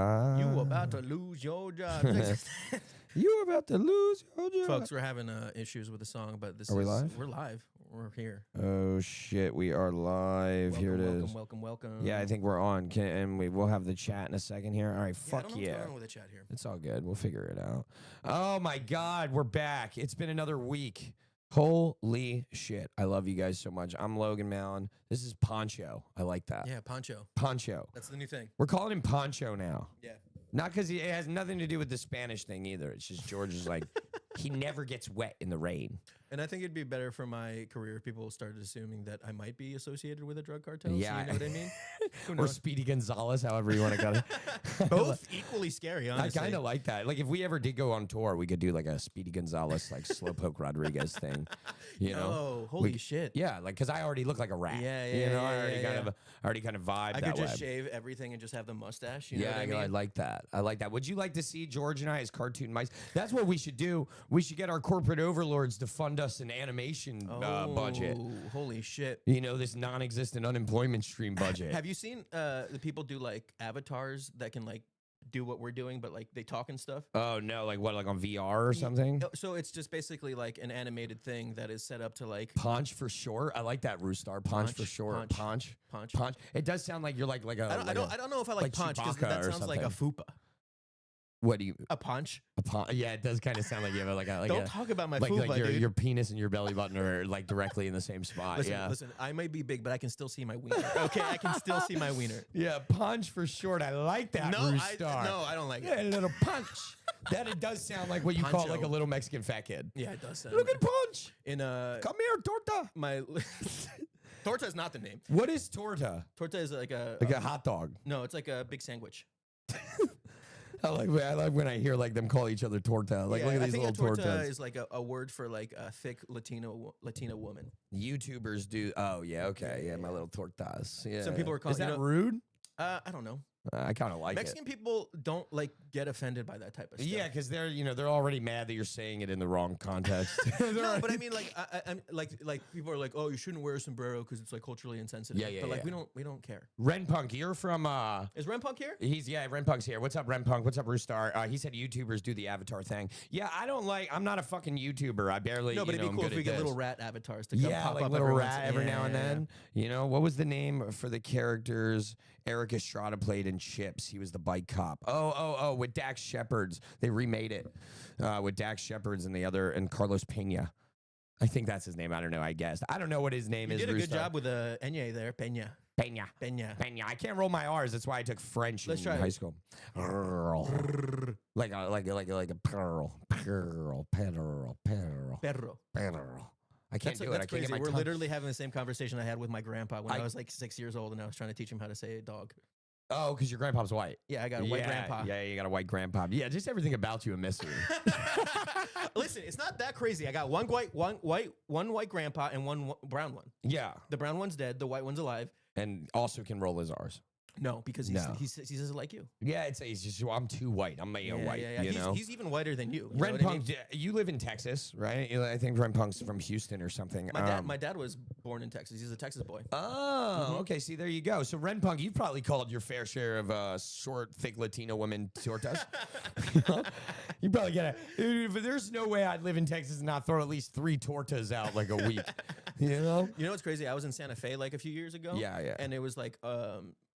You about to lose your job. You about to lose your job. Folks, we're having issues with the song, but this Are we is live? We're live. We're here. Oh shit, we are live. Welcome, Here it is. welcome. Yeah, I think we're on. And we'll have the chat in a second here. All right, I fuck don't know yeah. what's going on with the chat here. It's all good. We'll figure it out. Oh my God, we're back. It's been another week. Holy shit. I love you guys so much. I'm Logan Mallon. This is Poncho. I like that. Yeah, Poncho. Poncho. That's the new thing. We're calling him Poncho now. Yeah. Not because it has nothing to do with the Spanish thing either. It's just George is like, he never gets wet in the rain. And I think it'd be better for my career if people started assuming that I might be associated with a drug cartel. Yeah. So you know what I mean? Who Or knows? Speedy Gonzalez, however you want to call it. Both equally scary, I honestly. kind of like that. Like, if we ever did go on tour, we could do like a Speedy Gonzalez, like Slowpoke Rodriguez thing. You know? Oh, holy shit. Yeah, like, because I already look like a rat. Yeah, You yeah, know, I yeah, already yeah, kind of, I already kind of vibe I that could just way. shave everything and just have the mustache. You know Yeah, what I mean? I like that. I like that. Would you like to see George and I as cartoon mice? That's what we should do. We should get our corporate overlords to fund us an animation budget. Oh, holy shit. You know, this non-existent unemployment stream budget. Have you seen the people do like avatars that can like do what we're doing, but like they talk and stuff? Oh no, like what, like on VR or something? So it's just basically like an animated thing that is set up to like Ponch for short. I like that, Roostar. Ponch for Ponch, short. Ponch. Ponch. punch. Ponch. It does sound like you're like a. I don't know if I like punch because Chewbacca that or sounds like a fupa. What do you? A punch. Yeah, it does kind of sound like you have like a. Like Don't a, talk about my like, fupa, like your, dude. your penis and your belly button are like directly in the same spot. Listen, yeah. listen. I might be big, but I can still see my wiener. Okay, I can still see my wiener. Yeah, punch for short. I like that, No, Roostar. I don't like Yeah, it. a little punch. That it does sound like what you call Poncho. like a little Mexican fat kid. Yeah, it does sound. Look at punch. in Come here, torta. my torta is not the name. What is torta? Torta is like a Like a hot dog. no, it's like a big sandwich. I like when I hear like them call each other torta. Like, Yeah, look at I these think little a torta tortas. is like a word for like a thick Latina woman. YouTubers do. Oh yeah, okay, yeah, my Yeah. little tortas. Yeah. Some people are calling- Is that you know- rude? I don't know. I kind of like Mexican people don't like get offended by that type of it. stuff. Yeah, because they're already mad that you're saying it in the wrong context. No, but I mean, like, I'm like people are like, oh, you shouldn't wear a sombrero because it's like culturally insensitive. Yeah, yeah, But like, yeah. we don't care. Ren Punk, you're from Is Ren Punk here? Ren Punk's here. What's up, Ren Punk? What's up, Roostar? He said YouTubers do the avatar thing. Yeah, I'm not a fucking YouTuber. I barely. No, but you know, it'd be I'm cool good if we at get this. little rat avatars to come Yeah, pop like up little every rat every now and then. You know, what was the name for the characters Eric Estrada played in Chips? He was the bike cop. Oh, with Dax Shepherds. They remade it with Dax Shepherds and Carlos Pena. I think that's his name. I don't know. I guessed. I don't know what his name You is. did a good Roostar. job with the Enye there, Peña. Pena. Peña. Pena. I can't roll my R's. That's why I took French Let's in try it. high school. Like a pearl. Perro. I can't do it. I That's can't crazy. get my We're tongue. literally having the same conversation I had with my grandpa when I I- was like 6 years old, and I was trying to teach him how to say dog. Oh, because your grandpa's white. Yeah, I got a white grandpa. Yeah, you got a white grandpa. Yeah, just everything about you a mystery. Listen, it's not that crazy. I got one white grandpa and one brown one. Yeah, The brown one's dead. The white one's alive. and also can roll his R's. No, because No. he says it like you. Yeah, it's just I'm too white. I'm mayo white. You know. He's even whiter than you. Ren know what I Punk, mean? you live in Texas, right? I think Ren Punk's from Houston or something. My dad was born in Texas. He's a Texas boy. Oh, okay. See, there you go. So, Ren Punk, you've probably called your fair share of short, thick Latino women tortas. You probably get it. But there's no way I'd live in Texas and not throw at least 3 tortas out like a week. You know? You know what's crazy? I was in Santa Fe like a few years ago. Yeah. And it was like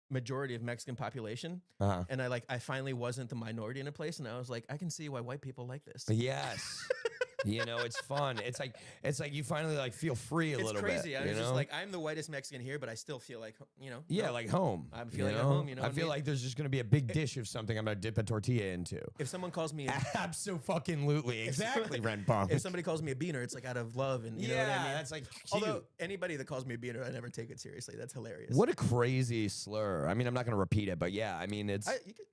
majority of Mexican population. Uh-huh. And I finally wasn't the minority in a place, and I was like, I can see why white people like this. Yes. You know, it's fun. It's like you finally like feel free a It's little crazy. bit. I was you just know? like, I'm the whitest Mexican here, but I still feel like, Yeah, no. like home. I'm feeling at home, you know I what I feel mean? like there's just going to be a big dish of something I'm going to dip a tortilla into. If someone calls me, Absolutely. Exactly, Ren Pong. if somebody calls me a beaner, it's like out of love, and you know what I mean. that's like cute. Although anybody that calls me a beaner, I never take it seriously. That's hilarious. What a crazy slur. I mean, I'm not going to repeat it, but yeah, I mean, it's...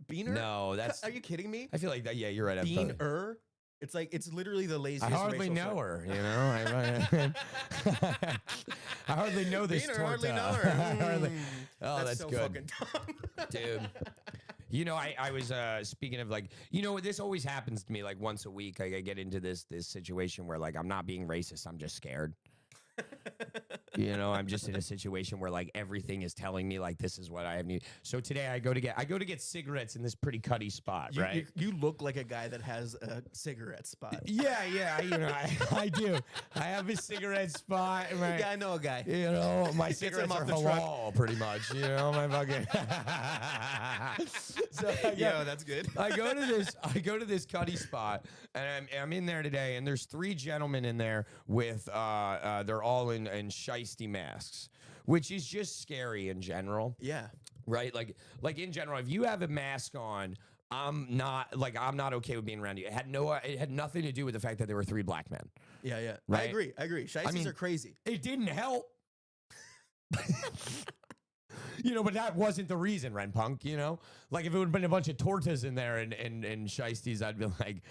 Beaner? No, that's... Are you kidding me? I feel like that, yeah, you're right. I've thought- Beaner? It's like it's literally the laziest. I hardly racial know slur. her, you know? I hardly know this Beaner, torta. hardly know her. I hardly- Mm. Oh, that's so good. fucking dumb. Dude. You know, I was speaking of like, you know, this always happens to me like once a week. Like I get into this situation where like I'm not being racist, I'm just scared. You know, I'm just in a situation where like everything is telling me like this is what I have need. So today I go to get cigarettes in this pretty cutty spot, right? You look like a guy that has a cigarette spot. Yeah, you know, I do. I have a cigarette spot. Right? Yeah, I know a guy. You know, my Gets him cigarettes off are the truck. halal, pretty much. You know, my fucking. So Yo, that's good. I go to this cutty spot, and I'm in there today, and there's 3 gentlemen in there with they're all in shiesty masks, which is just scary in general. Yeah. Right? Like in general, if you have a mask on, I'm not okay with being around you. It had nothing to do with the fact that there were 3 black men. Yeah, yeah. Right? I agree. Shiesties are crazy. It didn't help. You know, but that wasn't the reason, Ren Punk, you know? Like, if it would have been a bunch of tortas in there and shiesties, I'd be like...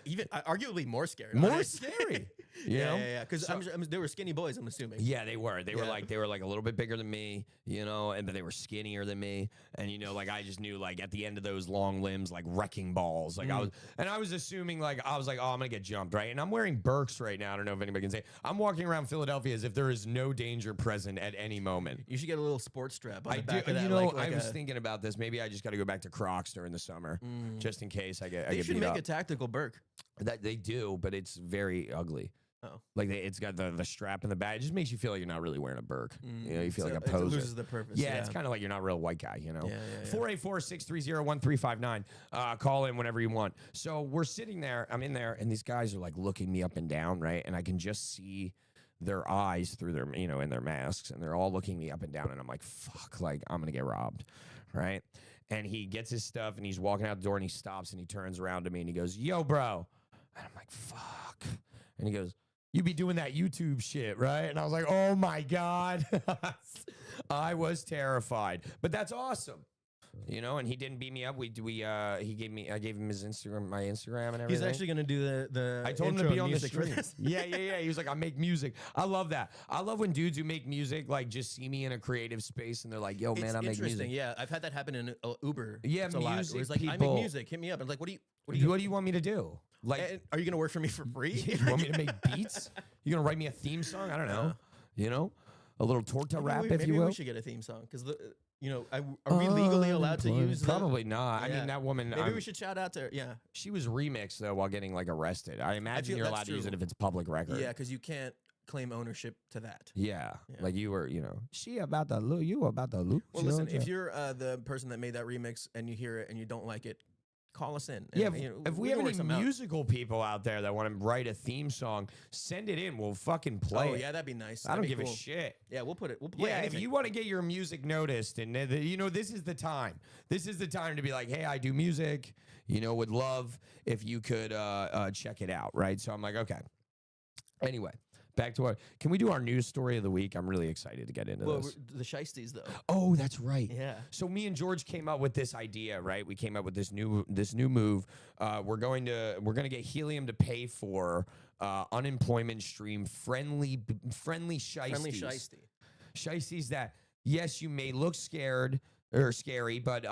Even arguably more scary. More honestly. scary. You know? Yeah. Because they were skinny boys, I'm assuming. Yeah, they were. They were Yeah. like a little bit bigger than me, you know, but they were skinnier than me. And you know, like I just knew like at the end of those long limbs, like wrecking balls. Like I was assuming like oh, I'm gonna get jumped, right? And I'm wearing Birks right now. I don't know if anybody can say. I'm walking around Philadelphia as if there is no danger present at any moment. You should get a little sports strap on I the back do, of that. you know, like I was thinking about this. Maybe I just got to go back to Crocs during the summer, just in case I get. They get should beat make up. a tactical Burke. That they do, but it's very ugly. Oh. Like it's got the strap in the back. It just makes you feel like you're not really wearing a Burke. You know, you feel like a It poser. loses the purpose. Yeah, it's kind of like you're not a real white guy, you know. Yeah. 484-630-1359. Call in whenever you want. So we're sitting there. I'm in there, and these guys are like looking me up and down, right? And I can just see their eyes through their, you know, in their masks, and they're all looking me up and down. And I'm like, fuck, like I'm gonna get robbed, right? And he gets his stuff, and he's walking out the door, and he stops, and he turns around to me, and he goes, "Yo, bro." And I'm like, fuck. And he goes, "You be doing that YouTube shit, right?" And I was like, oh my God. I was terrified. But that's awesome. You know, and he didn't beat me up. I gave him his Instagram, my Instagram and everything. He's actually gonna do the I told him to intro be on the music for stream. this. Yeah. He was like, I make music. I love that. I love when dudes who make music like just see me in a creative space and they're like, yo, man, I make music. Yeah, I've had that happen in Uber. Yeah, a lot, music where it's like, I people- make music. Hit me up. I'm like, what do you want me to do? Like, are you gonna work for me for free? you want me to make beats? You gonna write me a theme song? I don't know. You know, a little torta rap, if you will. Maybe we should get a theme song because you know, are we legally allowed to use? Probably not. I Yeah. mean, that woman. Maybe we should shout out to her. Yeah, She was remixed though while getting like arrested. I imagine feel you're that's allowed to use true. it if it's public record. yeah, because you can't claim ownership to that. Yeah. Yeah. Like you were, you know, she about to lose. You about to lose. Well, listen, if you're the person that made that remix and you hear it and you don't like it, call us in. And, Yeah, you know, if we can have work any something out. musical people out there that want to write a theme song, send it in. We'll fucking play Oh it. yeah, that'd be nice. I don't That'd give be a cool. shit. Yeah, we'll put it. We'll play Yeah, anything. if you want to get your music noticed, and you know, this is the time. This is the time to be like, hey, I do music. You know, would love if you could check it out, right? So I'm like, okay. Anyway, back to what? Can we do our news story of the week? I'm really excited to get into Well, this. the Shiesties though. Oh, that's right. Yeah. So me and George came up with this idea, right? We came up with this new move. We're gonna get Helium to pay for unemployment stream friendly shiesties. Friendly Shiesty. Shiesties that yes, you may look scared or scary, but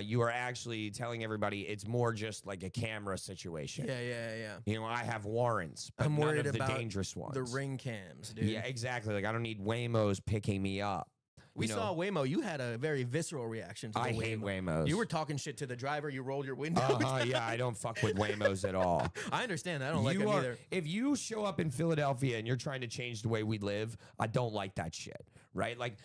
you are actually telling everybody it's more just like a camera situation. Yeah. You know, I have warrants, but I'm none worried of the about dangerous ones. The ring cams, dude. Yeah, exactly. Like I don't need Waymos picking me up. We You know, saw Waymo. You had a very visceral reaction to the I Waymo. hate Waymos. You were talking shit to the driver. You rolled your window. Yeah, I don't fuck with Waymos at all. I understand. I don't like them either. If you show up in Philadelphia and you're trying to change the way we live, I don't like that shit, right? Like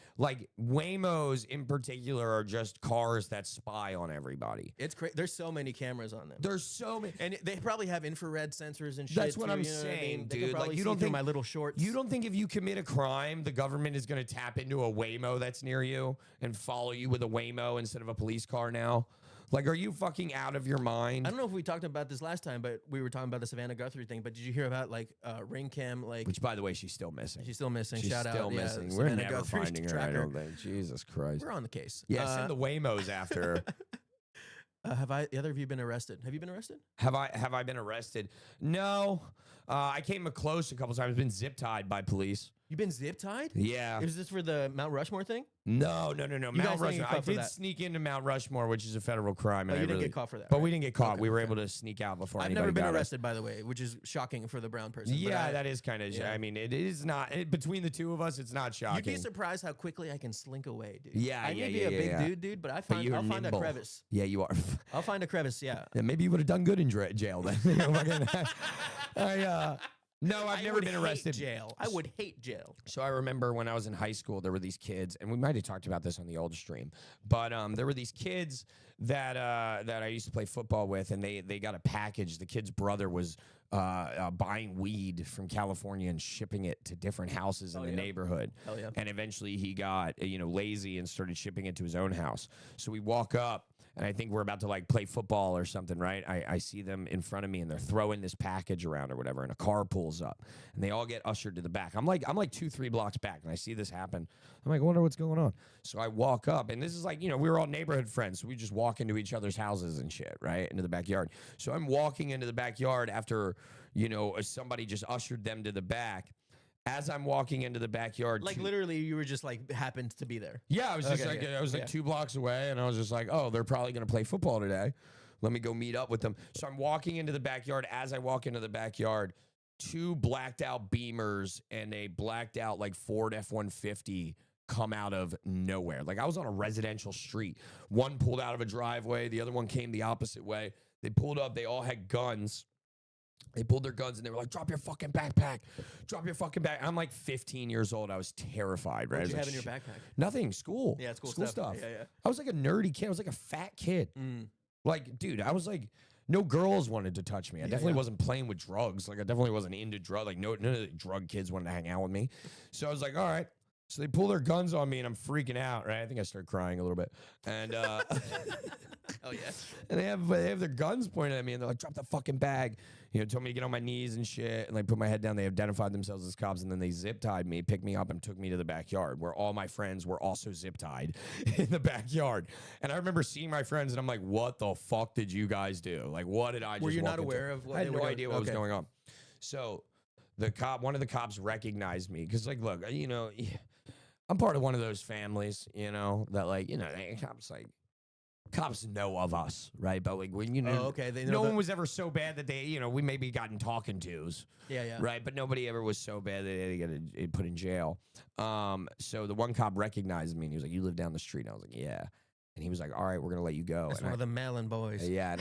Waymos in particular are just cars that spy on everybody. It's crazy. There's so many cameras on them. There's so many. And they probably have infrared sensors and shit. That's what too, I'm you know what I saying, mean? They dude. can probably Like, you see don't through think- my little shorts. You don't think if you commit a crime, the government is going to tap into a Waymo that's near you and follow you with a Waymo instead of a police car now? Like, are you fucking out of your mind? I don't know if we talked about this last time, but we were talking about the Savannah Guthrie thing. But did you hear about like ring cam? Like Which, by the way, she's still missing. she's still missing. She's Shout still out, missing. Yeah, We're Savannah never Guthrie finding her, I tracker. don't think. Jesus Christ. We're on the case. Yeah, send the Waymos after her. Have either of you been arrested? Have you been arrested? Have I been arrested? No. I came close a couple times. Been zip tied by police. You've been zip tied? Yeah. Is this for the Mount Rushmore thing? No. guys Mount didn't get Rushmore. I caught for did that. sneak into Mount Rushmore, which is a federal crime. Oh, And you I didn't really, get caught for that. but right? we didn't get caught. Okay, We were okay. able to sneak out before I've anybody never been got us. arrested, by the way, which is shocking for the brown person. but Yeah, I- that is kind of. yeah. I mean, it is not between the two of us. It's not You'd shocking. be surprised how quickly I can slink away, dude. Yeah, I yeah, may be yeah, a big yeah. dude, but But I'll you're find a nimble. crevice. Yeah, you are. I'll find a crevice. Yeah. Yeah, maybe you would have done good in jail then. You know, no, I've I never would been hate arrested. Jail. I would hate jail. So I remember when I was in high school, there were these kids, and we might have talked about this on the old stream, but there were these kids that I used to play football with, and they got a package. The kid's brother was buying weed from California and shipping it to different houses in the neighborhood. Hell yeah. And eventually he got lazy and started shipping it to his own house. So we walk up. And I think we're about to like play football or something, right? I see them in front of me and they're throwing this package around or whatever, and a car pulls up and they all get ushered to the back. I'm like 2-3 blocks back, and I see this happen. I'm like, I wonder what's going on. So I walk up, and this is like, we were all neighborhood friends. So we just walk into each other's houses and shit, right? Into the backyard. So I'm walking into the backyard after, somebody just ushered them to the back. As I'm walking into the backyard, Like literally, you were just like happened to be there. yeah, I was just Okay, like, yeah, I was like yeah. 2 blocks away, and I was just like, oh, they're probably going to play football today. Let me go meet up with them. So I'm walking into the backyard. As I walk into the backyard, 2 blacked out Beamers and a blacked out like Ford F-150 come out of nowhere. Like I was on a residential street. One pulled out of a driveway. The other one came the opposite way. They pulled up. They all had guns. They pulled their guns and they were like, drop your fucking backpack. Drop your fucking back. I'm like 15 years old. I was terrified, right? What did you I have was in your like, backpack? nothing. School. Yeah, it's cool School stuff. stuff. Yeah, yeah. I was like a nerdy kid. I was like a fat kid. Mm. Like, dude, I was like, no girls wanted to touch me. I definitely yeah. wasn't playing with drugs. Like, I definitely wasn't into drugs. Like, none of the drug kids wanted to hang out with me. So I was like, all right. So they pull their guns on me and I'm freaking out, right? I think I started crying a little bit. And Oh yeah. and they have their guns pointed at me and they're like, drop the fucking bag. Told me to get on my knees and shit, and like put my head down. They identified themselves as cops, and then they zip tied me, picked me up, and took me to the backyard where all my friends were also zip tied in the backyard. And I remember seeing my friends, and I'm like, "What the fuck did you guys do? Like, what did I just?" Were you walk not into?" aware of what I had they were no doing? idea what was Okay. going on. So one of the cops recognized me because, like, look, I'm part of one of those families, that like, cops know of us, right? But like when Oh, okay. They know no the- one was ever so bad that they, we maybe gotten talking tos, Yeah, yeah. right? But nobody ever was so bad that they had to get put in jail. So the one cop recognized me and he was like, "You live down the street?" And I was like, "Yeah." And he was like, "All right, we're gonna let you go." That's And one of the Malin boys. yeah,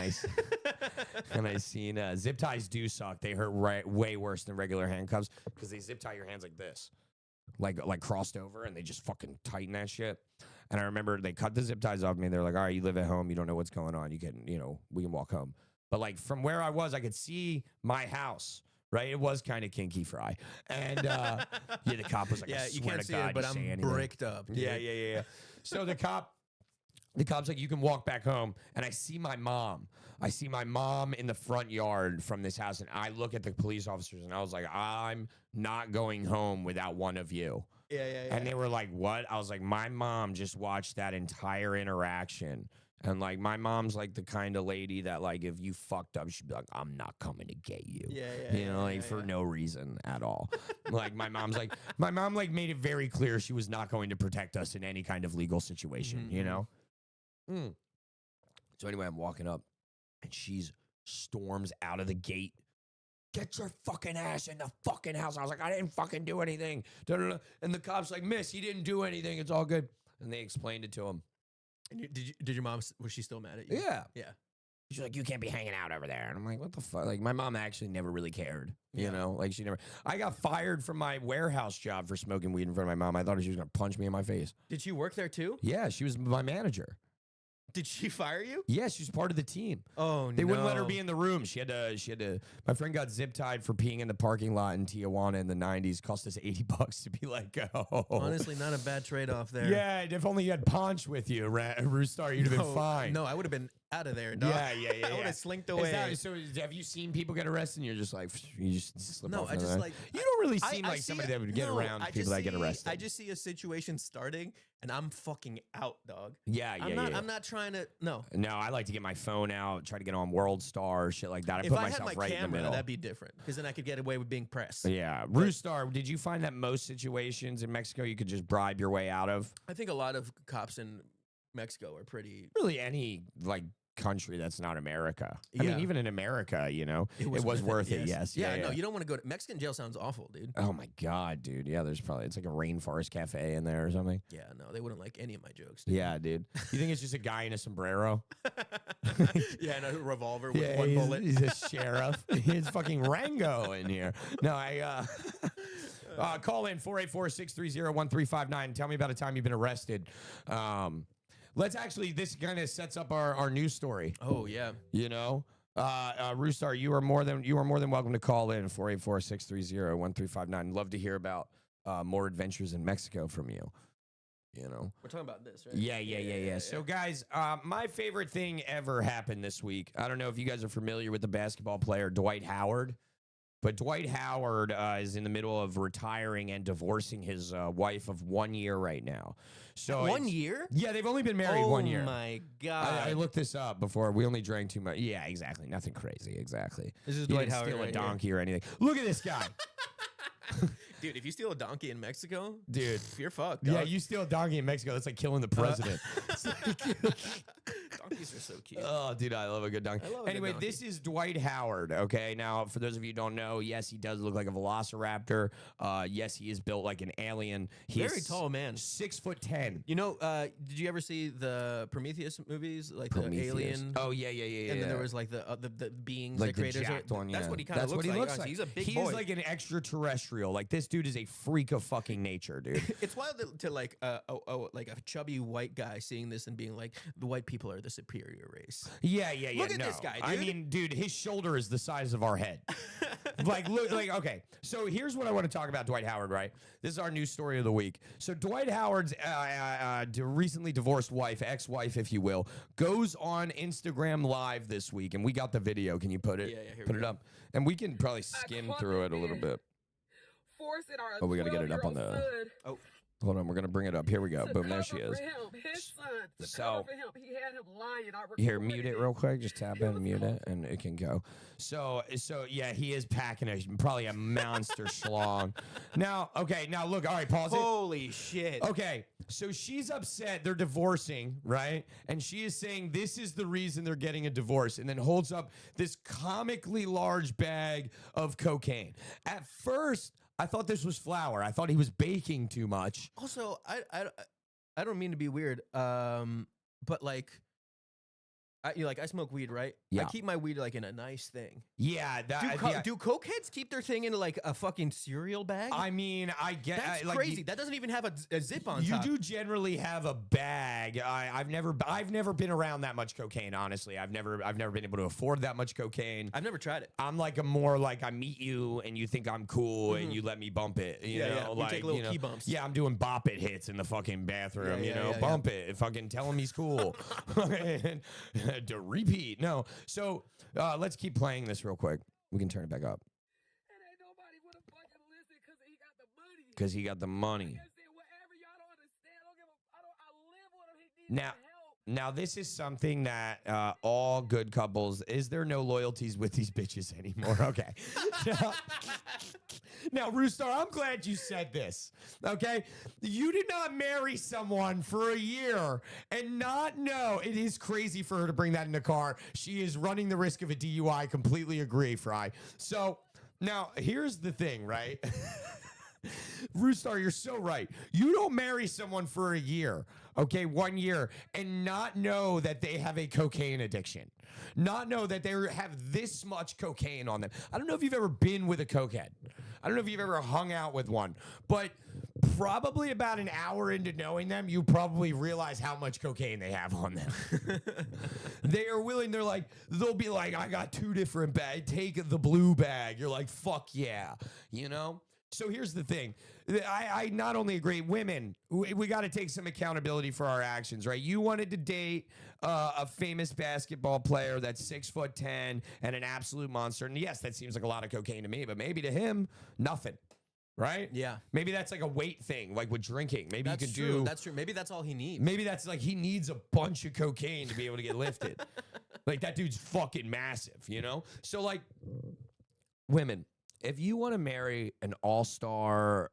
and I seen zip ties do suck. They hurt way worse than regular handcuffs because they zip tie your hands like this, like crossed over, and they just fucking tighten that shit. And I remember they cut the zip ties off me. They're like, "All right, you live at home. You don't know what's going on. You can, we can walk home." But like from where I was, I could see my house. Right, it was kind of kinky fry, and yeah, the cop was like, Yeah, I you swear can't to see God, it, but you say I'm anything." bricked up. Dude. Yeah. So the cop's like, "You can walk back home." And I see my mom. I see my mom in the front yard from this house. And I look at the police officers and I was like, "I'm not going home without one of you." Yeah. And they were like, "What?" I was like, "My mom just watched that entire interaction." And like, my mom's like the kind of lady that like, if you fucked up, she'd be like, "I'm not coming to get you." Yeah. For no reason at all. Like my mom like made it very clear she was not going to protect us in any kind of legal situation, So anyway, I'm walking up and she's storms out of the gate. "Get your fucking ass in the fucking house." I was like, "I didn't fucking do anything." Da-da-da. And the cop's like, "Miss, he didn't do anything. It's all good." And they explained it to him. And did your mom, was she still mad at you? Yeah. Yeah. She's like, "You can't be hanging out over there." And I'm like, "What the fuck?" Like, my mom actually never really cared, Yeah. Like, she never. I got fired from my warehouse job for smoking weed in front of my mom. I thought she was going to punch me in my face. Did she work there too? Yeah, she was my manager. Did she fire you? Yeah, she was part of the team. Oh, They wouldn't let her be in the room. She had to. My friend got zip tied for peeing in the parking lot in Tijuana in the 90s. Cost us $80 to be let go. Honestly, not a bad trade off there. Yeah, if only you had Ponch with you, Roostar, you'd have been fine. No, I would have been out of there, dog. Yeah. I would have slinked away. Have you seen people get arrested and you're just like, you just slip No, off? I just there? like You don't really I- seem I like see somebody it- that would get no, around I people just that get see- arrested. I just see a situation starting, and I'm fucking out, dog. yeah. I'm not trying to. No. No, I like to get my phone out, try to get on World Star, shit like that. I If put I had myself my right in the camera, middle. that'd be different, because then I could get away with being press. Yeah, Roostar, did you find that most situations in Mexico you could just bribe your way out of? I think a lot of cops in Mexico are pretty. Really, any like country that's not America. I mean, Yeah. even in America, you know, it was worth it. Yes. Yeah. Yeah. No, you don't want to go to Mexican jail. Sounds awful, dude. Oh my god, dude. Yeah, there's probably it's like a rainforest cafe in there or something. Yeah. No, they wouldn't like any of my jokes. Dude. Yeah, dude. You think it's just a guy in a sombrero? Yeah, and a revolver with Yeah, one he's, bullet. he's a sheriff. He's fucking Rango in here. No, call in 484-630-1359. Tell me about a time you've been arrested. Let's actually, this kind of sets up our news story. Oh yeah. You know, Roostar, you are more than welcome to call in 484-630-1359. Love to hear about more adventures in Mexico from you. You know, We're talking about this, right? yeah. So, guys, my favorite thing ever happened this week. I don't know if you guys are familiar with the basketball player Dwight Howard, but Dwight Howard is in the middle of retiring and divorcing his wife of 1 year right now. So 1 year? Yeah, they've only been married 1 year. Oh my god! I looked this up before. We only drank too much. Yeah, exactly. Nothing crazy. Exactly. This is You Dwight didn't Howard steal a right here. donkey or anything. Look at this guy, Dude, if you steal a donkey in Mexico, dude. you're fucked. Yeah, dog. you steal a donkey in Mexico. That's like killing the president. Donkeys are so cute. Oh, dude, I love a good donkey. I love a good Anyway, donkey. this is Dwight Howard. Okay, now for those of you who don't know, yes, he does look like a velociraptor. Yes, he is built like an alien. He Very is tall man. 6'10". You know, did you ever see the Prometheus movies, like Prometheus. the alien? Oh yeah. And then there was like the beings, like the the creators. jacked one. That's Yeah. what he kind of That's what looks he like. looks like. He's a big He boy. is like an extraterrestrial. Like this dude is a freak of fucking nature, dude. It's wild to like like a chubby white guy seeing this and being like, the white people are the superior race. Yeah. Look at no. this guy, I dude. mean, dude, his shoulder is the size of our head. Like, look, like, okay. So here's what I want to talk about Dwight Howard, right? This is our news story of the week. So Dwight Howard's recently divorced wife, ex-wife, if you will, goes on Instagram Live this week, and we got the video. Can you put it? Yeah, here put we it go. up, and we can probably skim through it a little bit. Oh, we gotta get it up on the- Hold on, we're gonna bring it up. Here we go. Boom, there she is. So, here, mute it real quick. Just tap in, mute it, and it can go. So yeah, he is packing probably a monster schlong. Now, okay, now look. All right, pause it. Holy shit. Okay, so she's upset. They're divorcing, right? And she is saying this is the reason they're getting a divorce, and then holds up this comically large bag of cocaine. At first, I thought this was flour. I thought he was baking too much. Also, I don't mean to be weird, but like, I smoke weed, right? Yeah. I keep my weed like in a nice thing. Yeah, that. yeah. Do cokeheads keep their thing in like a fucking cereal bag? I mean, I get That's like, crazy. That doesn't even have a zip on You top. do generally have a bag. I've never been around that much cocaine. Honestly, I've never been able to afford that much cocaine. I've never tried it. I'm like a more like I meet you and you think I'm cool and you let me bump it. You Yeah, know, yeah. We like take little you know, key bumps. Yeah, I'm doing bop it hits in the fucking bathroom. Yeah, you know, yeah. bump it. Fucking tell him he's cool. And, to repeat. No. So let's keep playing this real quick. We can turn it back up And ain't nobody would have fucking listened because he got the money. because he got the money. I said, whatever, y'all don't understand. I live with him. He needs Now, help. now this is something that all good couples. Is there no loyalties with these bitches anymore? Okay. Now, Roostar, I'm glad you said this. Okay, you did not marry someone for a year and not know. It is crazy for her to bring that in the car. She is running the risk of a DUI. Completely agree, Fry. So now here's the thing, right? Roostar, you're so right. You don't marry someone for a year, okay, 1 year, and not know that they have a cocaine addiction. Not know that they have this much cocaine on them. I don't know if you've ever been with a cokehead. I don't know if you've ever hung out with one, but probably about an hour into knowing them, you probably realize how much cocaine they have on them. They are willing, they'll be like, I got 2 different bags. Take the blue bag. You're like, fuck yeah, you know? So here's the thing. I not only agree, women, we got to take some accountability for our actions, right? You wanted to date a famous basketball player that's 6'10" and an absolute monster. And yes, that seems like a lot of cocaine to me, but maybe to him, nothing. Right? Yeah. Maybe that's like a weight thing, like with drinking. Maybe That's you can true. do. That's true. Maybe that's all he needs. Maybe that's like he needs a bunch of cocaine to be able to get lifted. Like that dude's fucking massive, you know? So like women, if you want to marry an all-star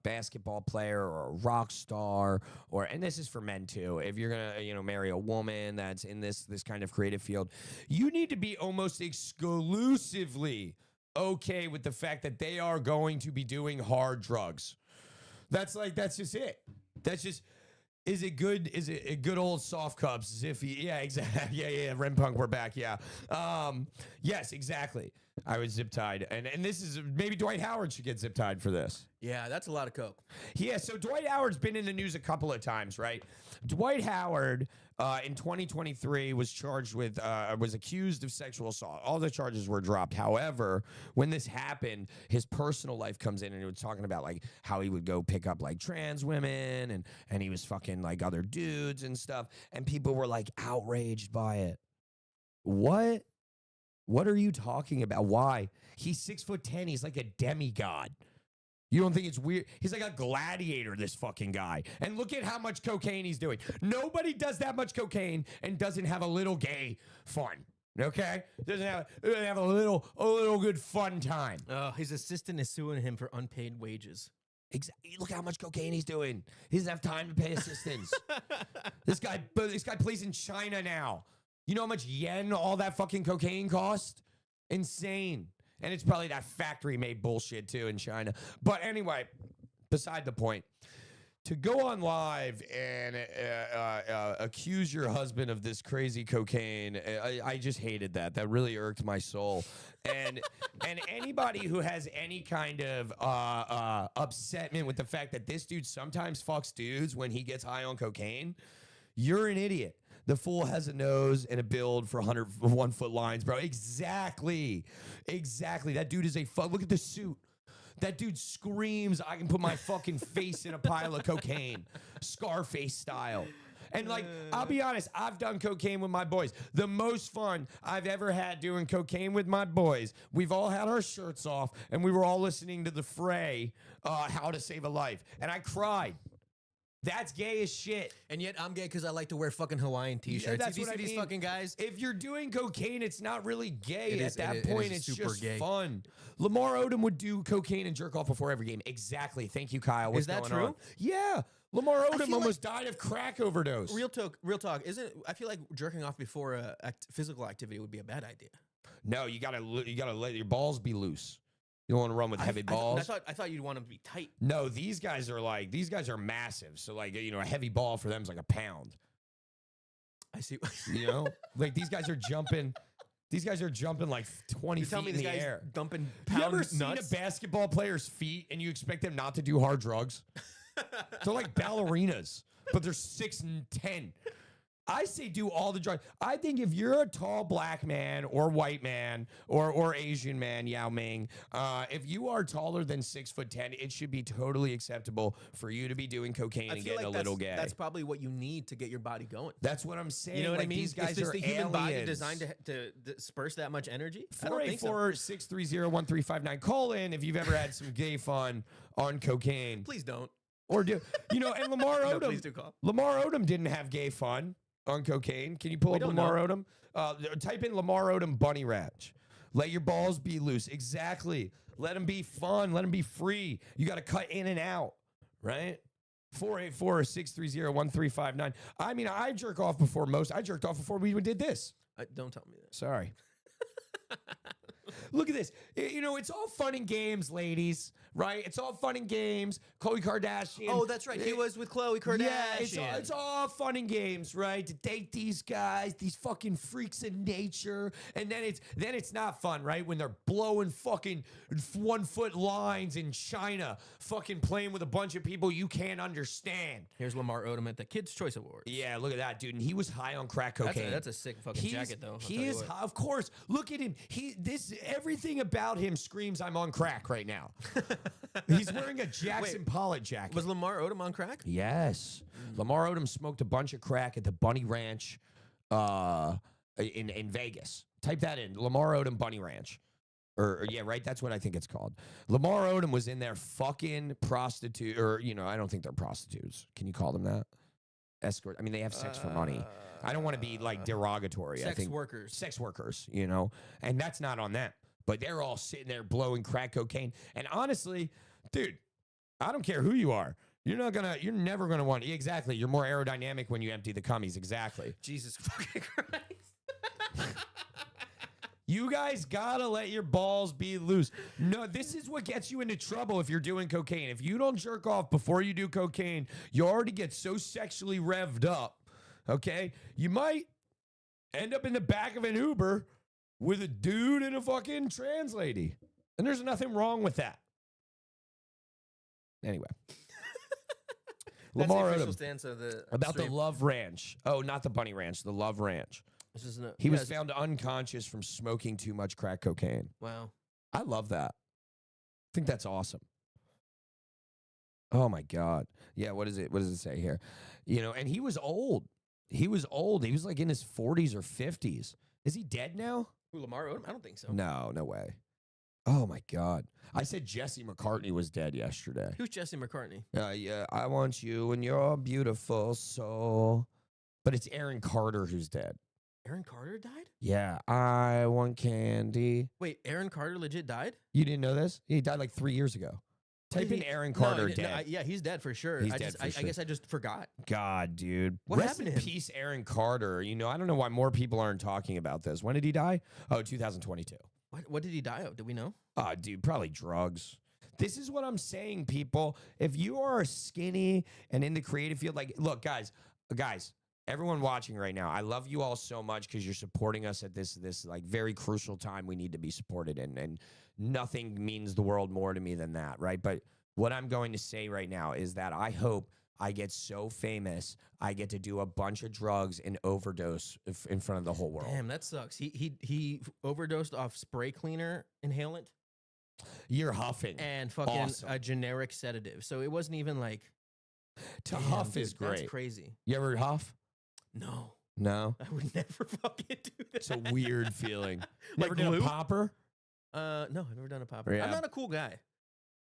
basketball player or a rock star, or and this is for men too, if you're gonna marry a woman that's in this kind of creative field, you need to be almost exclusively okay with the fact that they are going to be doing hard drugs. That's just it. That's just. Is it good? Is it a good old soft cups? Ziffy. Yeah, exactly. Yeah. Ren Punk, we're back. Yeah. Yes, exactly. I was zip tied. And this is maybe Dwight Howard should get zip tied for this. Yeah, that's a lot of coke. Yeah, so Dwight Howard's been in the news a couple of times, right? Dwight Howard in 2023 was charged with, was accused of sexual assault. All the charges were dropped. However, when this happened, his personal life comes in and he was talking about like how he would go pick up like trans women and he was fucking like other dudes and stuff. And people were like outraged by it. What? What are you talking about? Why? He's 6'10". He's like a demigod. You don't think it's weird? He's like a gladiator, this fucking guy. And look at how much cocaine he's doing. Nobody does that much cocaine and doesn't have a little gay fun. Okay? Doesn't have a little good fun time. His assistant is suing him for unpaid wages. Exactly. Look how much cocaine he's doing. He doesn't have time to pay assistants. This guy plays in China now. You know how much yen all that fucking cocaine cost? Insane. And it's probably that factory made bullshit too in China. But anyway, beside the point, to go on live and accuse your husband of this crazy cocaine, I just hated that. That really irked my soul. And anybody who has any kind of upsetment with the fact that this dude sometimes fucks dudes when he gets high on cocaine, you're an idiot. The fool has a nose and a build for 101 foot lines, bro. Exactly. That dude is a fuck. Look at the suit. That dude screams, I can put my fucking face in a pile of cocaine. Scarface style. And like, I'll be honest, I've done cocaine with my boys. The most fun I've ever had doing cocaine with my boys. We've all had our shirts off and we were all listening to The Fray, How to Save a Life. And I cried. That's gay as shit. And yet I'm gay because I like to wear fucking Hawaiian t-shirts. That's you what see I these mean. fucking guys? If you're doing cocaine, it's not really gay. It At that point, it's super just gay. fun. Lamar Odom would do cocaine and jerk off before every game. Exactly. Thank you, Kyle. What's Is that going true? on? Yeah. Lamar Odom feel almost died of crack overdose. Real talk. I feel like jerking off before physical activity would be a bad idea. No, you gotta let your balls be loose. You don't want to run with heavy balls. I thought you'd want them to be tight. No, these guys are massive. So like, a heavy ball for them is like a pound. I see. Like these guys are jumping. These guys are jumping like 20 You tell feet me in this the guy's air. dumping You pound ever seen nuts? a basketball player's feet and you expect them not to do hard drugs? They're like ballerinas, but they're 6 and 10. I say do all the drugs. I think if you're a tall black man or white man or Asian man, Yao Ming, if you are taller than 6'10", it should be totally acceptable for you to be doing cocaine and getting a little gay. That's probably what you need to get your body going. That's what I'm saying. You know what I mean? These guys Is this are the human body aliens. designed to disperse that much energy? I don't think so. 484-630-1359. Call in if you've ever had some gay fun on cocaine. Please don't. Or and Lamar No, Odom. please do call. Lamar Odom didn't have gay fun on cocaine. Can you pull up don't Lamar Odom? Type in Lamar Odom bunny ranch. Let your balls be loose. Exactly. Let them be fun. Let them be free. You got to cut in and out, right? 484-630-1359. I mean, I jerk off before most. I jerked off before we even did this. Don't tell me that. Sorry. Look at this. It's all fun and games, ladies, right? It's all fun and games. Khloe Kardashian. Oh, that's right. He was with Khloe Kardashian. Yeah, it's all fun and games, right? To date these guys, these fucking freaks of nature, and then it's not fun, right? When they're blowing fucking 1 foot lines in China, fucking playing with a bunch of people you can't understand. Here's Lamar Odom at the Kids' Choice Awards. Yeah, look at that, dude. And he was high on crack cocaine. That's a sick fucking jacket, though. He is, of course. Look at him. Everything about him screams, I'm on crack right now. He's wearing a Jackson Pollock jacket. Was Lamar Odom on crack? Yes. Lamar Odom smoked a bunch of crack at the Bunny Ranch in Vegas. Type that in. Lamar Odom Bunny Ranch. Or yeah, right? That's what I think it's called. Lamar Odom was in there fucking prostitute, or, I don't think they're prostitutes. Can you call them that? Escort. I mean, they have sex for money. I don't want to be like derogatory. I think workers. Sex workers, and that's not on them. But they're all sitting there blowing crack cocaine. And honestly, dude, I don't care who you are. You're never gonna want. Exactly. You're more aerodynamic when you empty the cummies. Exactly. Jesus fucking Christ. You guys gotta let your balls be loose. No, this is what gets you into trouble if you're doing cocaine. If you don't jerk off before you do cocaine, you already get so sexually revved up, okay? You might end up in the back of an Uber with a dude and a fucking trans lady. And there's nothing wrong with that. Anyway. Lamar That's the official Odom. stance of the About the stream. Love Ranch. Oh, not the Bunny Ranch, the Love Ranch. This isn't a- He was yes. found unconscious from smoking too much crack cocaine. Wow. I love that. I think that's awesome. Oh my God. Yeah, what is it? What does it say here? And he was old. He was old. He was like in his 40s or 50s. Is he dead now? Who, Lamar Odom? I don't think so. No way. Oh my God. I said Jesse McCartney was dead yesterday. Who's Jesse McCartney? Yeah, I want you and your beautiful soul. But it's Aaron Carter who's dead. Aaron Carter died? Yeah, I want candy. Wait, Aaron Carter legit died? You didn't know this? He died like 3 years ago. Type in Aaron Carter dead. Yeah, he's dead for sure. He's I dead just, for I sure. guess I just forgot. God, dude. What Rest happened in to him? peace, Aaron Carter. I don't know why more people aren't talking about this. When did he die? Oh, 2022. What did he die of? Do we know? Oh, dude, probably drugs. This is what I'm saying, people. If you are skinny and in the creative field, like, look, guys, everyone watching right now, I love you all so much because you're supporting us at this like very crucial time we need to be supported in, and nothing means the world more to me than that, right? But what I'm going to say right now is that I hope I get so famous I get to do a bunch of drugs and overdose in front of the whole world. Damn, that sucks. He overdosed off spray cleaner inhalant You're huffing. and fucking Awesome. a generic sedative. So it wasn't even like To damn, huff dude, is great. That's crazy. You ever huff? No, No. I would never fucking do that. It's a weird feeling. Like Never did glue? a popper? No, I've never done a popper. Yeah. I'm not a cool guy.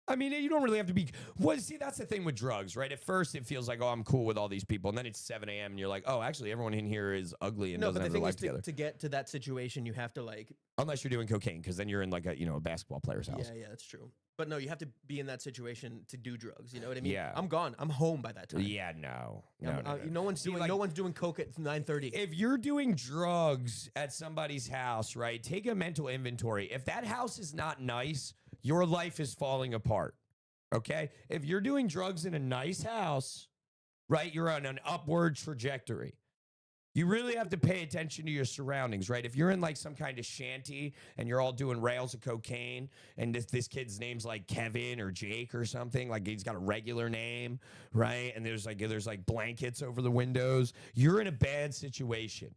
I mean, you don't really have to be. Well, see, that's the thing with drugs, right? At first, it feels like, oh, I'm cool with all these people. And then it's 7 a.m. and you're like, oh, actually, everyone in here is ugly and No, doesn't but the have their thing life is, together. to get to that situation, you have to like. Unless you're doing cocaine, because then you're in like a basketball player's house. Yeah, that's true. But no, you have to be in that situation to do drugs. You know what I mean? Yeah. I'm gone. I'm home by that time. Yeah, no. No one's See, doing. like- no one's doing coke at 9:30. If you're doing drugs at somebody's house, right, take a mental inventory. If that house is not nice, your life is falling apart. Okay? If you're doing drugs in a nice house, right, you're on an upward trajectory. You really have to pay attention to your surroundings, right? If you're in like some kind of shanty and you're all doing rails of cocaine and this kid's name's like Kevin or Jake or something, like he's got a regular name, right? And there's like blankets over the windows, you're in a bad situation.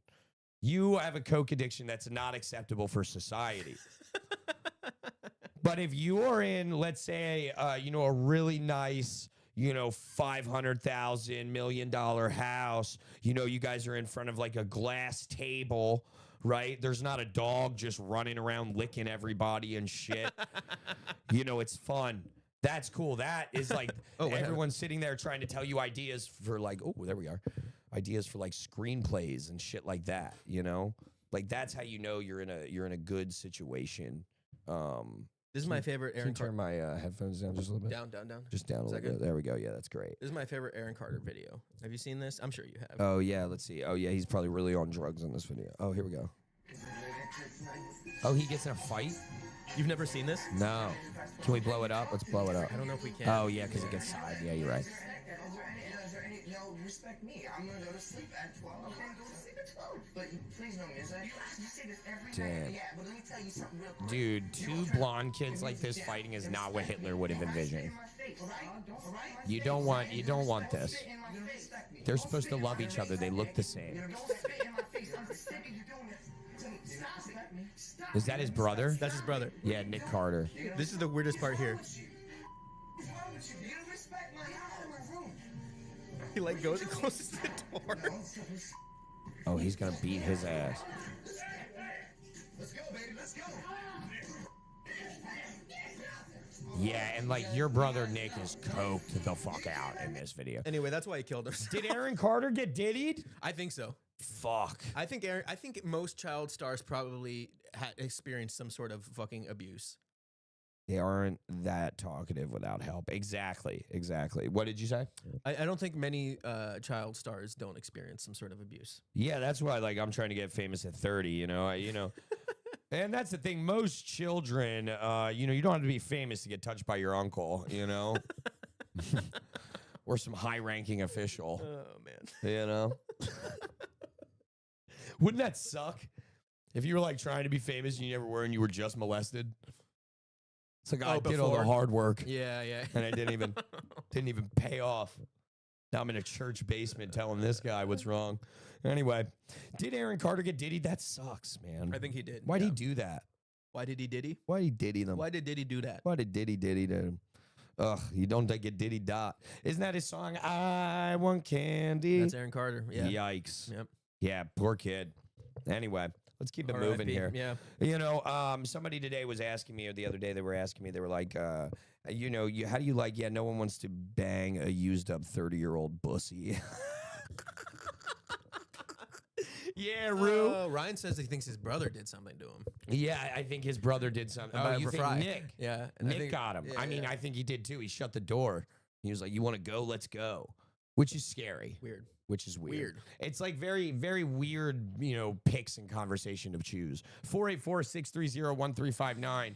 You have a coke addiction that's not acceptable for society. But if you are in, let's say, a really nice, $500,000 million house, you guys are in front of like a glass table, right? There's not a dog just running around licking everybody and shit. It's fun. That's cool. That is like everyone's sitting there trying to tell you ideas for like, oh, there we are. Ideas for like screenplays and shit like that, Like that's how you're in a good situation. This is my favorite Can Aaron you turn Carter. my headphones down just a little bit? Down. Just down a Is that little bit. good? There we go. Yeah, that's great. This is my favorite Aaron Carter video. Have you seen this? I'm sure you have. Oh, yeah, let's see. Oh, yeah, he's probably really on drugs in this video. Oh, here we go. Oh, he gets in a fight? You've never seen this? No. Can we blow it up? Let's blow it up. I don't know if we can. Oh, yeah, because it gets side. Yeah, you're right. Respect me. I'm gonna go to sleep at 12. I'm gonna go to sleep at 12. But please know me, is that you say this every Damn. night. Yeah, but let me tell you something real quick. Dude, two blonde kids like this fighting is not what Hitler would have envisioned. You don't want this. They're supposed to love each other. They look the same. Is that his brother? That's his brother. Yeah, Nick Carter. This is the weirdest part here. with you. You gotta respect my room. He like goes and closes the door. Oh, he's gonna beat his ass. Let's go, baby. Let's go. Yeah, and like your brother Nick is coked the fuck out in this video. Anyway, that's why he killed her. Did Aaron Carter get diddied? I think so. Fuck. I think most child stars probably had experienced some sort of fucking abuse. They aren't that talkative without help. Exactly. What did you say? I don't think many child stars don't experience some sort of abuse. Yeah, that's why like I'm trying to get famous at 30, you know. And that's the thing. Most children, you don't have to be famous to get touched by your uncle, you know, or some high-ranking official, Oh man. you know. Wouldn't that suck if you were like trying to be famous and you never were and you were just molested? It's like I did all the before? hard work Yeah. and I didn't even pay off. Now I'm in a church basement telling this guy what's wrong. Anyway, did Aaron Carter get diddied? That sucks, man. I think he did. Why'd yeah. he do that? Why did he diddy? Why'd he diddy them? Why did Diddy do that? Why did Diddy to him? Ugh, you don't get Diddy dot. Isn't that his song? I want candy. That's Aaron Carter. Yeah. Yikes. Yep. Yeah, poor kid. Anyway, let's keep it moving RIP. here. Yeah. You know, somebody today was asking me, or the other day they were asking me, they were like, how do you like, no one wants to bang a used up 30-year-old bussy. Yeah, Rue. Ryan says he thinks his brother did something to him. Yeah, I think his brother did something. Oh, you think Fry. Nick? Yeah. and I Nick think- got him. yeah, I mean, yeah. I think he did too. He shut the door. He was like, "You want to go? Let's go," which is scary. Weird. Which is weird. Weird. It's like very, very weird, picks in conversation to choose. 484-630-1359.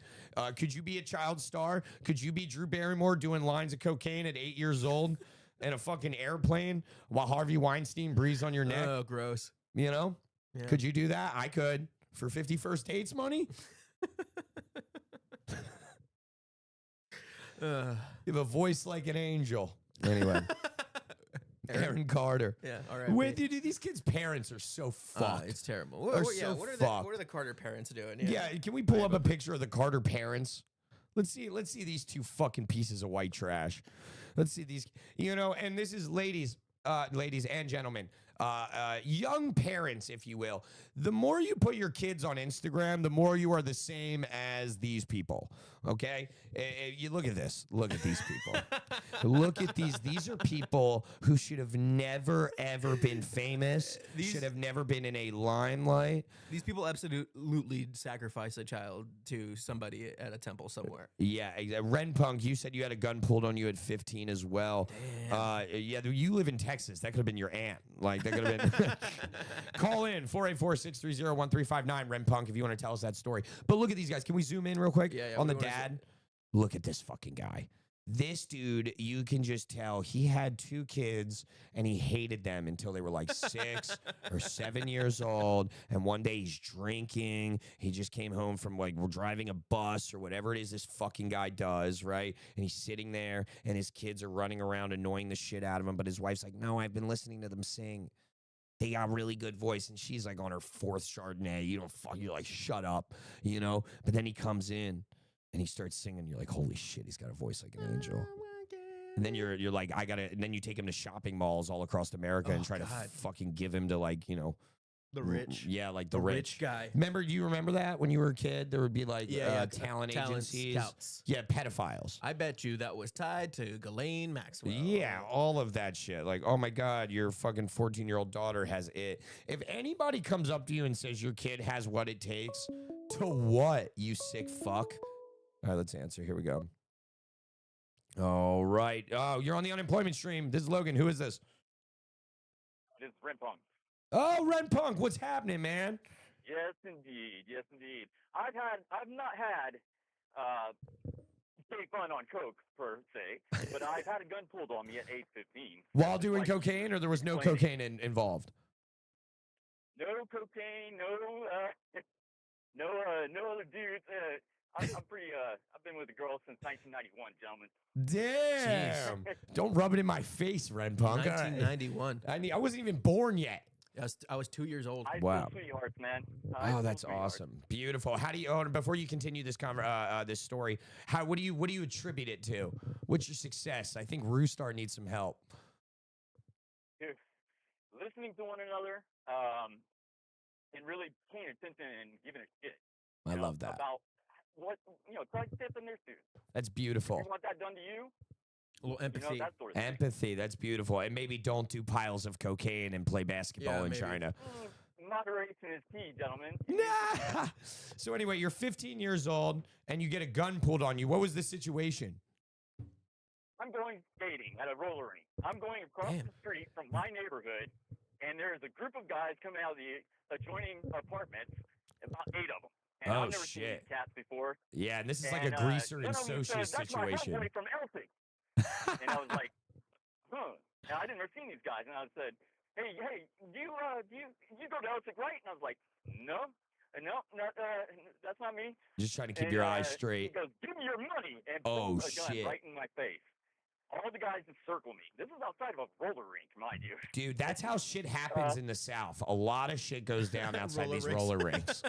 Could you be a child star? Could you be Drew Barrymore doing lines of cocaine at 8 years old in a fucking airplane while Harvey Weinstein breathes on your neck? Oh, gross. You know? Yeah. Could you do that? I could. For 50 first dates money? You have a voice like an angel. Anyway. Aaron Carter. Yeah, all right. Wait, dude, these kids' parents are so fucked. It's terrible. They're What, so what are fucked. what are the Carter parents doing? Yeah, can we pull up a picture of the Carter parents? Let's see these two fucking pieces of white trash. Let's see these, and this is ladies and gentlemen, young parents, if you will. The more you put your kids on Instagram, the more you are the same as these people. Okay, you look at this. Look at these people. Look at these. These are people who should have never ever been famous. Should have never been in a limelight. These people absolutely sacrifice a child to somebody at a temple somewhere. Yeah, Ren Punk, you said you had a gun pulled on you at 15 as well. Yeah, you live in Texas. That could have been your aunt. Like, that could have been. Call in 484-630-1359, Ren Punk, if you want to tell us that story. But look at these guys. Can we zoom in real quick on the we wanna dad? Look at this fucking guy. This dude, you can just tell he had 2 kids and he hated them until they were like 6 or 7 years old. And one day he's drinking. He just came home from like driving a bus or whatever it is this fucking guy does, right? And he's sitting there and his kids are running around annoying the shit out of him. But his wife's like, no, I've been listening to them sing. They got a really good voice. And she's like on her 4th Chardonnay. You're like, shut up, But then he comes in. And he starts singing. You're like, holy shit, he's got a voice like an angel. And then you're like, and then you take him to shopping malls all across America and try to fucking give him to like, The rich. Yeah, like the rich guy. Do you remember that when you were a kid? There would be like talent agencies. Scouts. Yeah, pedophiles. I bet you that was tied to Ghislaine Maxwell. Yeah, all of that shit. Like, oh my God, your fucking 14-year-old daughter has it. If anybody comes up to you and says your kid has what it takes, to what, you sick fuck? All right, let's answer. Here we go. All right. Oh, you're on the unemployment stream. This is Logan. Who is this? This is Ren Punk. Oh, Ren Punk. What's happening, man? Yes, indeed. Yes, indeed. I've not had big fun on coke per se, but I've had a gun pulled on me at age 15. While doing cocaine, or there was no cocaine involved? No cocaine. No other dudes. I'm pretty. I've been with a girl since 1991, gentlemen. Damn! Don't rub it in my face, Ren Punk. 1991. I wasn't even born yet. I was 2 years old. High Wow. school sweethearts, man. High Oh, school that's sweethearts. awesome. Beautiful. How do you? Oh, before you continue this this story, what do you attribute it to? What's your success? I think Roostar needs some help. Dude, listening to one another, and really paying attention and giving a shit. I you know, love that. About what, it's like tipping their shoes. That's beautiful. You want that done to you? A little You empathy. know, that sort of thing. Empathy. That's beautiful. And maybe don't do piles of cocaine and play basketball Yeah, in maybe. China. Moderation is key, gentlemen. Nah. So anyway, you're 15 years old and you get a gun pulled on you. What was the situation? I'm going skating at a roller rink. I'm going across Damn. the street from my neighborhood, and there's a group of guys coming out of the adjoining apartments, about 8 of them. And Oh, I've never seen shit. these cats before. Yeah, and this is like And, a greaser one and of them said, socius "That's my situation. homeboy from Elsing." And I was like, huh. And I didn't ever seen these guys. And I said, hey, do you go to Elsing, right? And I was like, no, that's not me. Just trying to keep And, your eyes He goes, goes, give me your money. And Oh, throws a gun shit. right in my face. All the guys just circle me. This is outside of a roller rink, mind you. dude, that's how shit happens in the South. A lot of shit goes down outside Roller these rinks. roller rinks.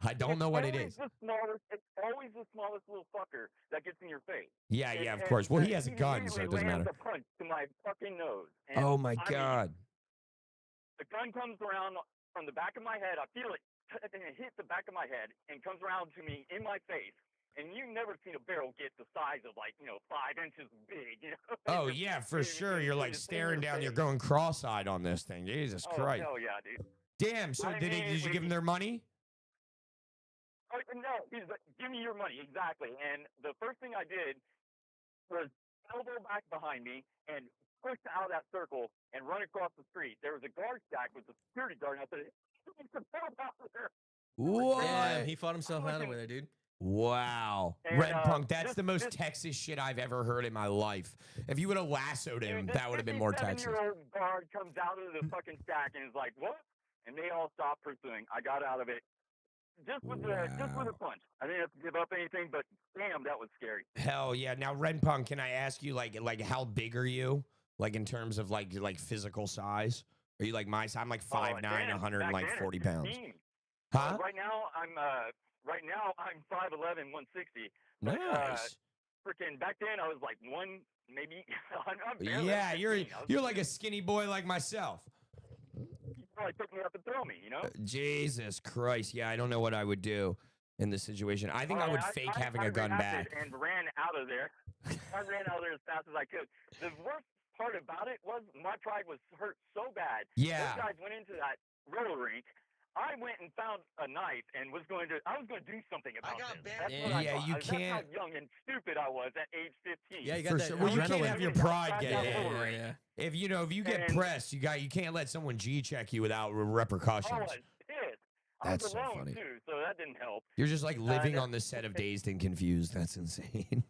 I don't know what it is. It's always the smallest little fucker that gets in your face. Yeah, And- yeah, of and, course. Well, he has a he gun, so it immediately doesn't lands matter. a punch to my fucking nose. And Oh my I mean, God. the gun comes around from the back of my head. I feel it, and it hits the back of my head and comes around to me in my face. And you've never seen a barrel get the size of 5 inches big. Oh yeah, for sure. You're like staring down. You're going cross-eyed on this thing. Jesus Oh, Christ. hell yeah, dude. Damn. So I did you give him their money? Oh, no, he's like, give me your money, exactly. And the first thing I did was elbow back behind me and push out of that circle and run across the street. There was a guard stack with a security guard, and I said, "Get the hell out of there." What? Damn, he fought himself out of looking- there, dude. Wow. And, Red Punk, that's this- the most this- Texas shit I've ever heard in my life. If you would have lassoed him, Dude, that would have been more Texas. 57-year-old guard comes out of the fucking stack and is like, "What?" And they all stop pursuing. I got out of it just with a punch. I didn't have to give up anything, but damn, that was scary. Hell yeah. Now, Red Punk, can I ask you, like how big are you? Like in terms of like physical size? Are you like my size? I'm like 5'9", Then, 140 back then, pounds. 15. Huh? Right now I'm 5'11", 160. But, Nice. Freaking back then I was like maybe. I'm barely Yeah, 15. I was- you're like a skinny boy like myself. You probably pick me up and throw me, you know. Jesus Christ. Yeah, I don't know what I would do in this situation. I think I would fake having a gun back. And ran out of there. I ran out of there as fast as I could. The worst part about it was my pride was hurt so bad. Yeah. Those guys went into that roller rink. I went and found a knife and was going to do something about got this. bad- That's Yeah. what I Yeah, thought. you That's how can't- young and stupid I was at age 15. Yeah, you got For that sure. Well, you can't adrenaline. have your Yeah, pride yeah, get yeah. hit. Yeah, yeah. If you get And- pressed, you can't let someone G check you without I repercussions. was pissed. I That's was so alone funny. too, so that didn't help. You're just like living that- on the set of Dazed and Confused. That's insane.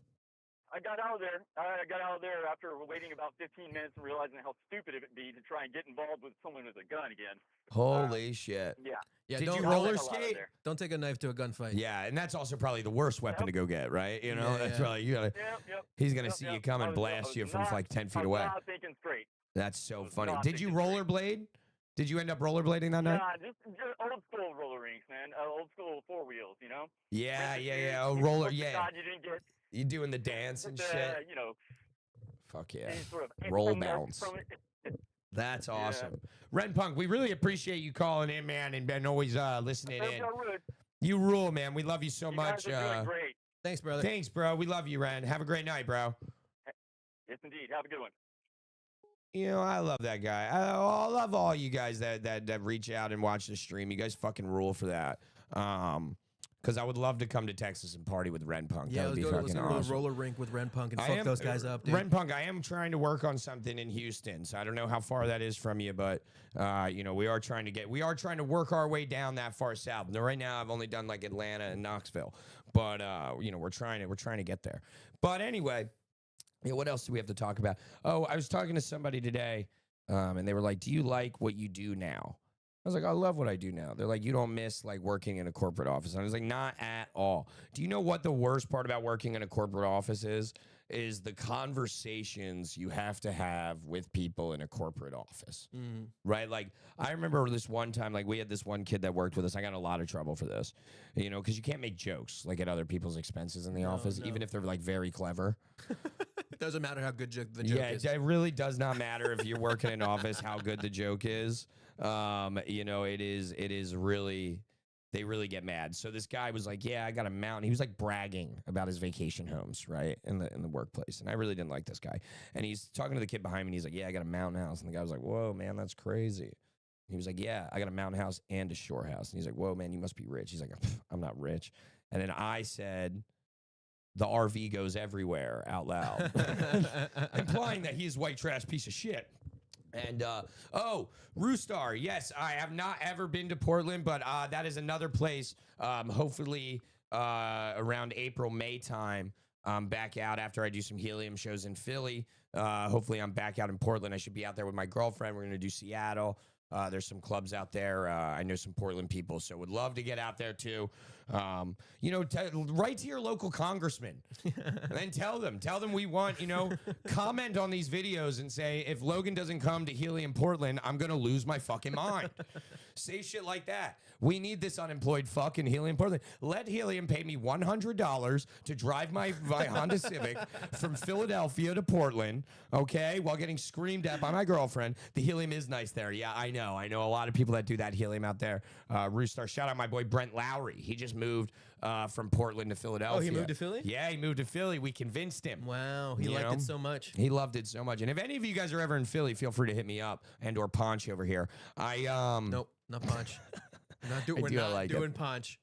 I got out of there. I got out of there after waiting about 15 minutes and realizing how stupid it would be to try and get involved with someone with a gun again. Holy shit. Yeah. Yeah, Did don't, you got the roller hell out of skate? there. don't take a knife to a gunfight. Yeah, and that's also probably the worst weapon to go get, right? You know, Yeah, that's yeah. probably you gotta. Yep. He's gonna Yep, see yep. you come I and was- I blast was you from not- like 10 I feet was away. not thinking straight. That's so was funny. not Did you thinking straight. rollerblade? Did you end up rollerblading that night? Nah, just old school roller rinks, man. Old school four wheels, you know. Yeah, Rinse yeah, your yeah. shoes, Oh, you roller, hope to yeah. God, you didn't get You doing the dance and shit. you know, Fuck yeah. any sort of Roll from there- bounce. from it. That's awesome. Ren Punk, we really appreciate you calling in, man, and always listening in. Y'all would. You rule, man. We love you so You much. guys are doing great. Thanks, brother. Thanks, bro. We love you, Ren. Have a great night, bro. Yes, indeed. Have a good one. You know, I love that guy. I love all you guys that reach out and watch the stream. You guys fucking rule for that. Because I would love to come to Texas and party with Ren Punk. Yeah, that would let's be go, fucking to the awesome. roller rink with Ren Punk and I fuck am- those guys up, dude. Ren Punk, I am trying to work on something in Houston, so I don't know how far that is from you, but we are trying to work our way down that far south. Now, right now, I've only done like Atlanta and Knoxville, but we're trying to get there. But anyway, yeah, what else do we have to talk about? Oh, I was talking to somebody today, and they were like, "Do you like what you do now?" I was like, I love what I do now. They're like, you don't miss like working in a corporate office. And I was like, not at all. Do you know what the worst part about working in a corporate office is? is the conversations you have to have with people in a corporate office, right? Like, I remember this one time, like, we had this one kid that worked with us. I got in a lot of trouble for this, you know, because you can't make jokes, like, at other people's expenses in the office, even if they're, like, very clever. It doesn't matter how good the joke is. It really does not matter if you're working in an office how good the joke is. You know, it is really... They really get mad. So this guy was like, yeah, I got a mountain. He was like bragging about his vacation homes, right, in the workplace. And I really didn't like this guy. And he's talking to the kid behind me, and he's like, yeah, I got a mountain house. And the guy was like, whoa, man, that's crazy. And he was like, yeah, I got a mountain house and a shore house. And he's like, whoa, man, you must be rich. He's like, I'm not rich. And then I said, the RV goes everywhere out loud, implying that he's a white trash piece of shit. And, Roostar, yes, I have not ever been to Portland, but that is another place, hopefully around April, May time, back out after I do some Helium shows in Philly. Hopefully I'm back out in Portland. I should be out there with my girlfriend. We're going to do Seattle. There's some clubs out there. I know some Portland people, so would love to get out there too. You know, write to your local congressman and then tell them we want, you know, comment on these videos and say, if Logan doesn't come to Helium Portland, I'm going to lose my fucking mind. Say shit like that. We need this unemployed fuck in Helium Portland. Let Helium pay me $100 to drive my Honda Civic from Philadelphia to Portland, okay, while getting screamed at by my girlfriend. The Helium is nice there. Yeah, I know a lot of people that do that Helium out there. Roostar, shout out my boy Brent Lowry. He just moved from Portland to Philadelphia. Oh, he moved to Philly? Yeah, he moved to Philly. We convinced him. Wow, he liked it so much. He loved it so much. And if any of you guys are ever in Philly, feel free to hit me up, and or Ponch over here. Nope, not Ponch. We're not doing Ponch.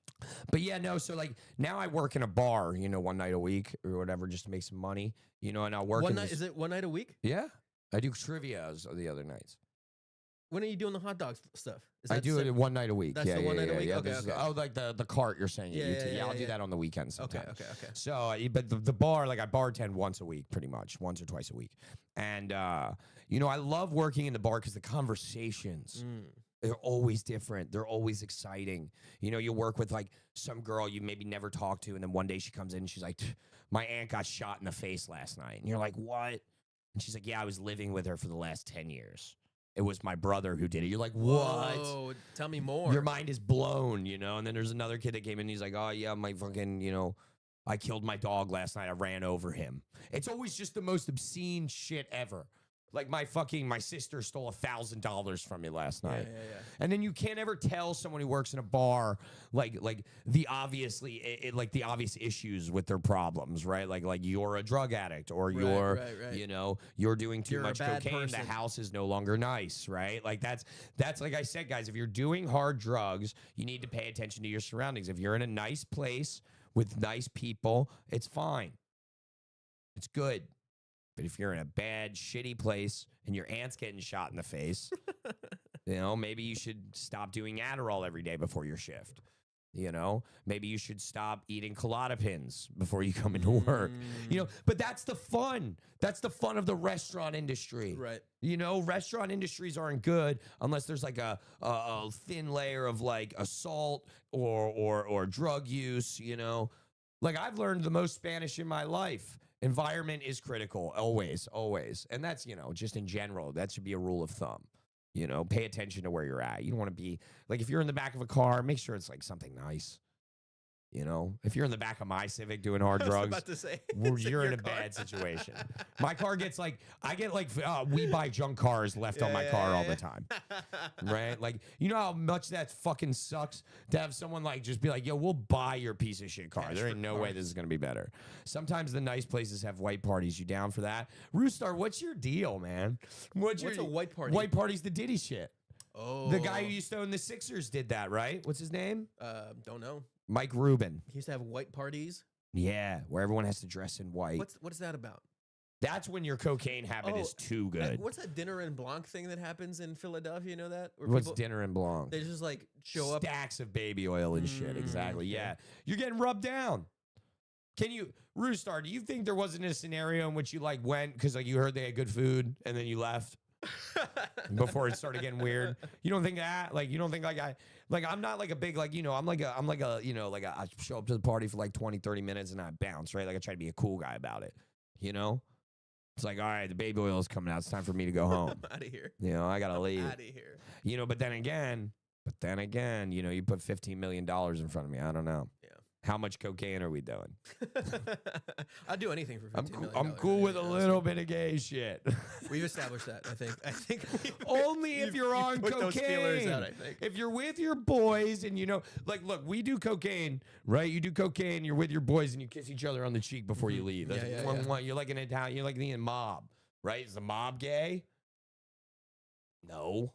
But yeah, no, so like now I work in a bar, you know, one night a week or whatever, just to make some money, you know, and I'll work Is it one night a week? Yeah. I do trivias the other nights. When are you doing the hot dog stuff? I do it one night a week. That's the one night a week? Yeah, Okay. like the cart you're saying. Yeah, I'll do that on the weekends sometimes. Okay. So, but the bar, like I bartend once a week, pretty much, once or twice a week. And, you know, I love working in the bar because the conversations, they're always different. They're always exciting. You know, you work with like some girl you maybe never talked to, and then one day she comes in and she's like, my aunt got shot in the face last night. And you're like, what? And she's like, yeah, I was living with her for the last 10 years. It was my brother who did it. You're like, what? Whoa, tell me more. Your mind is blown, you know? And then there's another kid that came in and he's like, oh, yeah, my fucking, you know, I killed my dog last night. I ran over him. It's always just the most obscene shit ever. Like my sister stole $1,000 from me last night. Yeah. And then you can't ever tell someone who works in a bar like the obvious issues with their problems, right? Like you're a drug addict or you're you know, you're doing too much cocaine. Person. The house is no longer nice, right? Like that's like I said, guys, if you're doing hard drugs, you need to pay attention to your surroundings. If you're in a nice place with nice people, it's fine. It's good. But if you're in a bad, shitty place and your aunt's getting shot in the face, you know, maybe you should stop doing Adderall every day before your shift. You know, maybe you should stop eating Klonopins before you come into work. You know, but that's the fun. That's the fun of the restaurant industry. Right. You know, restaurant industries aren't good unless there's like a thin layer of like assault or drug use, you know. Like I've learned the most Spanish in my life. Environment is critical, always. And that's, you know, just in general, that should be a rule of thumb. You know, pay attention to where you're at. You don't want to be, like, if you're in the back of a car, make sure it's, like, something nice. You know, if you're in the back of my Civic doing hard drugs, about to say, you're in a bad situation. My car gets we buy junk cars left on my car all the time. Right? Like, you know how much that fucking sucks to have someone like just be like, yo, we'll buy your piece of shit car. There ain't no way this is going to be better. Sometimes the nice places have white parties. You down for that? Roostar, what's your deal, man? What's a white party? White party's the Diddy shit. Oh. The guy who used to own the Sixers did that, right? What's his name? Don't know. Mike Rubin. He used to have white parties. Yeah, where everyone has to dress in white. What's that about? That's when your cocaine habit is too good. What's that dinner en blanc thing that happens in Philadelphia? You know that? Where What's dinner en blanc? They just like show up. Stacks of baby oil and shit. Exactly. Yeah. You're getting rubbed down. Can you, Roostar, do you think there wasn't a scenario in which you like went because like you heard they had good food and then you left? Before it started getting weird. You don't think that? Like, you don't think I'm not like a big, like, you know, I'm like a, you know, like I show up to the party for like 20, 30 minutes and I bounce, right? Like I try to be a cool guy about it. You know, it's like, all right, the baby oil is coming out. It's time for me to go home. I'm out of here. You know, I gotta leave. Out of here. You know, but then again, you know, you put $15 million in front of me. I don't know. Yeah. How much cocaine are we doing? I'd do anything for $15 million. I'm cool with a little bit of gay shit. We've established that. I think Only if you're on put those feelers cocaine. out, I think. If you're with your boys and you know, like, look, we do cocaine, right? You do cocaine, you're with your boys and you kiss each other on the cheek before you leave. That's Yeah, You're like an Italian, you're like the mob, right? Is the mob gay? No.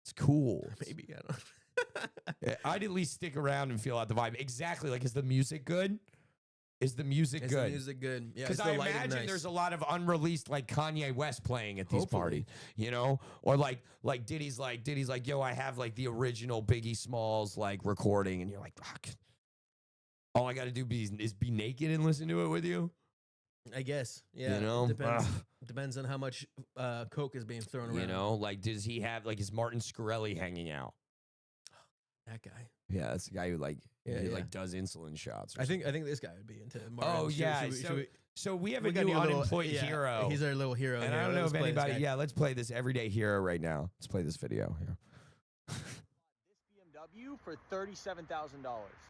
It's cool. Maybe, I don't I'd at least stick around and feel out the vibe. Exactly. Like, is the music good? Is the music Is good? the music good? Yeah, Because is I the lighting imagine nice? there's a lot of unreleased, like Kanye West playing at these Hopefully. parties, you know, or like Diddy's like, yo, I have like the original Biggie Smalls like recording, and you're like, fuck. All I got to do is be naked and listen to it with you. I guess. Yeah. You know? Depends on how much coke is being thrown around. You know, like, does he have like, is Martin Scorelli hanging out? That guy. Yeah, that's the guy who like Yeah, he, yeah. like does insulin shots. Or I think this guy would be into Martin. Oh yeah. So we have a new unemployed hero. He's our little hero. And here. I don't know Let's if play this anybody. guy. Yeah, let's play this everyday hero right now. Let's play this video here. BMW for $37,000.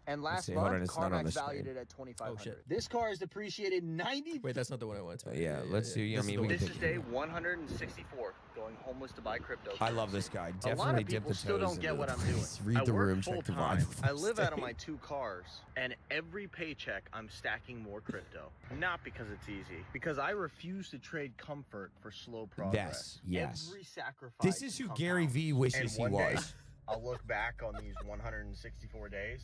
And Let's last see, hold on, month, it's not on the CarMax valued screen. it at $2,500. Oh, shit. This car is depreciated 90. Wait, that's not the one I wanted to. Yeah, let's see. I This is mean, the we one. can This is take- day 164, going homeless to buy crypto. I love this guy. A lot Definitely of dip people the still toes don't get into what the I'm doing. place. Read I the work room, check the full-time. vibe. I live out of my 2 cars, and every paycheck I'm stacking more crypto. Not because it's easy, because I refuse to trade comfort for slow progress. Yes. Every sacrifice. This is who Gary compounds. V wishes he And one day, was. I'll look back on these 164 days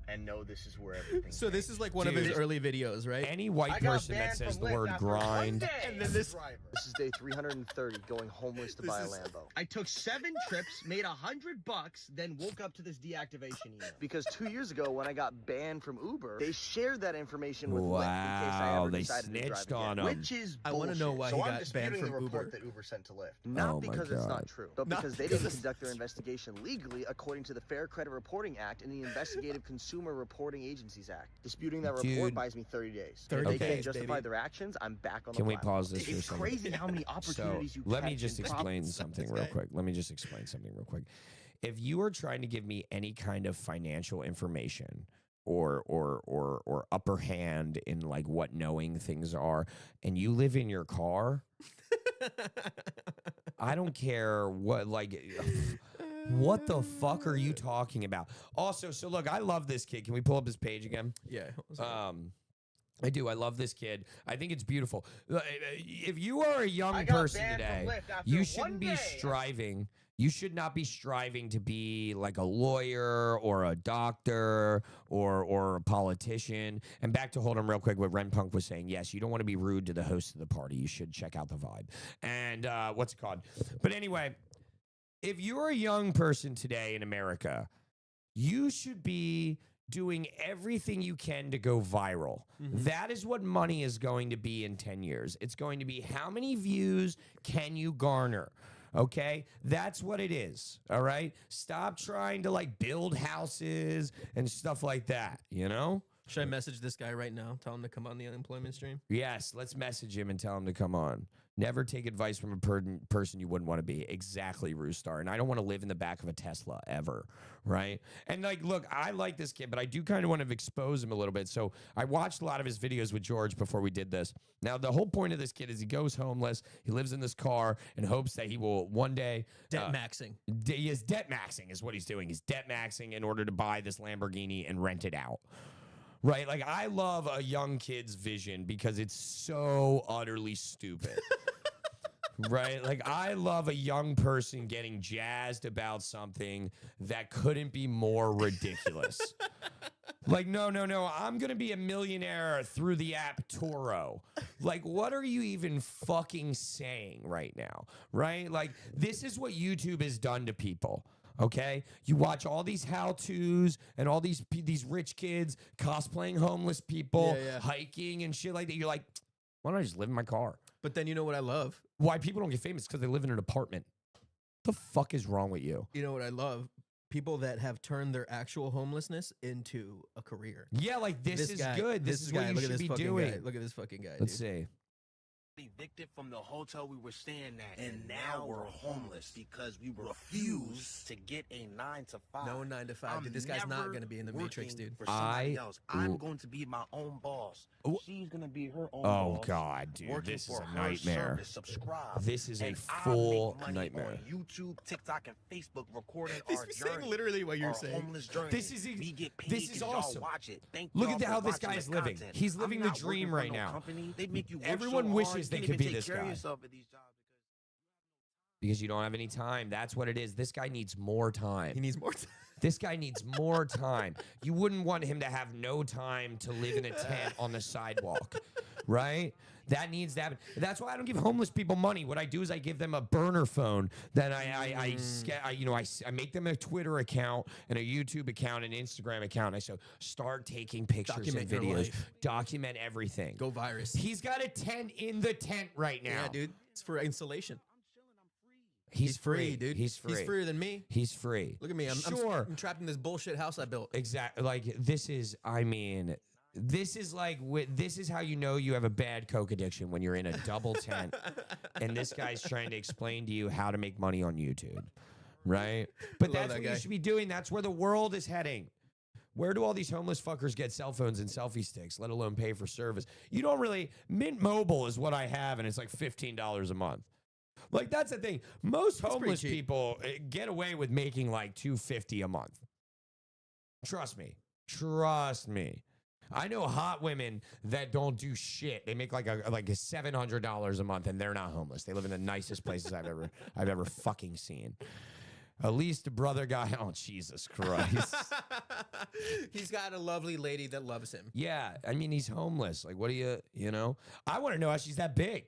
and know this is where everything. So this is like one of his Dude. early videos, right? Any white person that says the word grind. And then this is day 330, going homeless to buy a Lambo. I took 7 trips, made $100, then woke up to this deactivation email. Because 2 years ago, when I got banned from Uber, they shared that information with Lyft in case I Wow, ever they decided to drive snitched on again, him. which is I wanna know bullshit. why so he I'm got banned disputing from the report Uber. that Uber sent to Lyft. Not Oh my because it's God. not true, but Not because they because didn't it's conduct their investigation legally according to the Fair Credit Reporting Act and the Investigative Consumer Reporting Agencies Act. Disputing that report Dude. buys me 30 days. 30 if they days, can't justify baby. their actions, I'm back on the Can we platform. pause this for a It's second? crazy how many So opportunities you let me catch just and explain Stop something this real guy. quick. Let me just explain something real quick. If you are trying to give me any kind of financial information or upper hand in like what knowing things are, and you live in your car, I don't care what like. What the fuck are you talking about? Also, so look, I love this kid. Can we pull up his page again? Yeah. I do. I love this kid. I think it's beautiful. If you are a young I got person banned from today, Lyft after you one shouldn't be day. striving. You should not be striving to be like a lawyer or a doctor or a politician. And back to hold on real quick, what Ren Punk was saying. Yes, you don't want to be rude to the host of the party. You should check out the vibe. And what's it called? But anyway, if you're a young person today in America, you should be doing everything you can to go viral. That is what money is going to be in 10 years. It's going to be how many views can you garner? Okay? That's what it is. All right? Stop trying to like build houses and stuff like that, you know? Should I message this guy right now? Tell him to come on the unemployment stream? Yes, let's message him and tell him to come on. Never take advice from a person you wouldn't want to be. Exactly, Roostar. And I don't want to live in the back of a Tesla ever, right? And like, look, I like this kid, but I do kind of want to expose him a little bit. So I watched a lot of his videos with George before we did this. Now, the whole point of this kid is he goes homeless. He lives in this car and hopes that he will one day... Debt maxing. He is debt maxing is what he's doing. He's debt maxing in order to buy this Lamborghini and rent it out. Right? Like, I love a young kid's vision because it's so utterly stupid. Right? Like, I love a young person getting jazzed about something that couldn't be more ridiculous. Like, no. I'm going to be a millionaire through the app Toro. Like, what are you even fucking saying right now? Right? Like, this is what YouTube has done to people. Okay, you watch all these how-tos and all these rich kids cosplaying homeless people, hiking and shit like that. You're like, why don't I just live in my car? But then you know what I love? Why people don't get famous because they live in an apartment. The fuck is wrong with you? You know what I love? people that have turned their actual homelessness into a career. Yeah, like this is guy, good. This is what guy, you look at should this be fucking doing. Guy. Look at this fucking guy. Let's dude. see. Evicted from the hotel we were staying at, and now we're homeless because we refuse to get a 9 to 5. No 9 to 5. Dude, this guy's not never going to be in the Matrix, working dude. For somebody else. I'm Ooh. going to be my own boss. Ooh. She's going to be her own Oh boss. God, dude, Working this is for a her nightmare. service, subscribe. This is a And I full make money nightmare. On YouTube, TikTok, and Facebook, recording He's our saying journey. literally what you're our saying. homeless journey. This is we get paid this is 'cause y'all awesome. watch it. Thank Look y'all at for how this watching guy's the living. content. He's living I'm the not dream working for right no now. company. They make you work Everyone so wishes hard, they you could can't be even this take care of guy. yourself at these jobs Because you don't have any time. That's what it is. This guy needs more time. He needs more time. This guy needs more time. You wouldn't want him to have no time to live in a tent on the sidewalk, right? That needs to happen. That's why I don't give homeless people money. What I do is I give them a burner phone. Then I make them a Twitter account and a YouTube account and Instagram account. And I say, start taking pictures Document and your videos. life. Document everything. Go virus. He's got a tent in the tent right now. Yeah, dude. It's for installation. He's free, dude. He's free. He's freer than me. He's free. Look at me. I'm trapped in this bullshit house I built. Exactly. Like this is, I mean, this is like, this is how you know you have a bad coke addiction when you're in a double tent and this guy's trying to explain to you how to make money on YouTube, right? But Love that's that what guy. you should be doing. That's where the world is heading. Where do all these homeless fuckers get cell phones and selfie sticks, let alone pay for service? You don't really, Mint Mobile is what I have, and it's like $15 a month. Like, that's the thing. Most pretty homeless cheap. people get away with making like $250 a month. Trust me. Trust me. I know hot women that don't do shit. They make like a $700 a month, and they're not homeless. They live in the nicest places I've ever fucking seen. At least a brother guy. Oh, Jesus Christ. He's got a lovely lady that loves him. Yeah, I mean, he's homeless. Like, what do you know? I want to know how she's that big.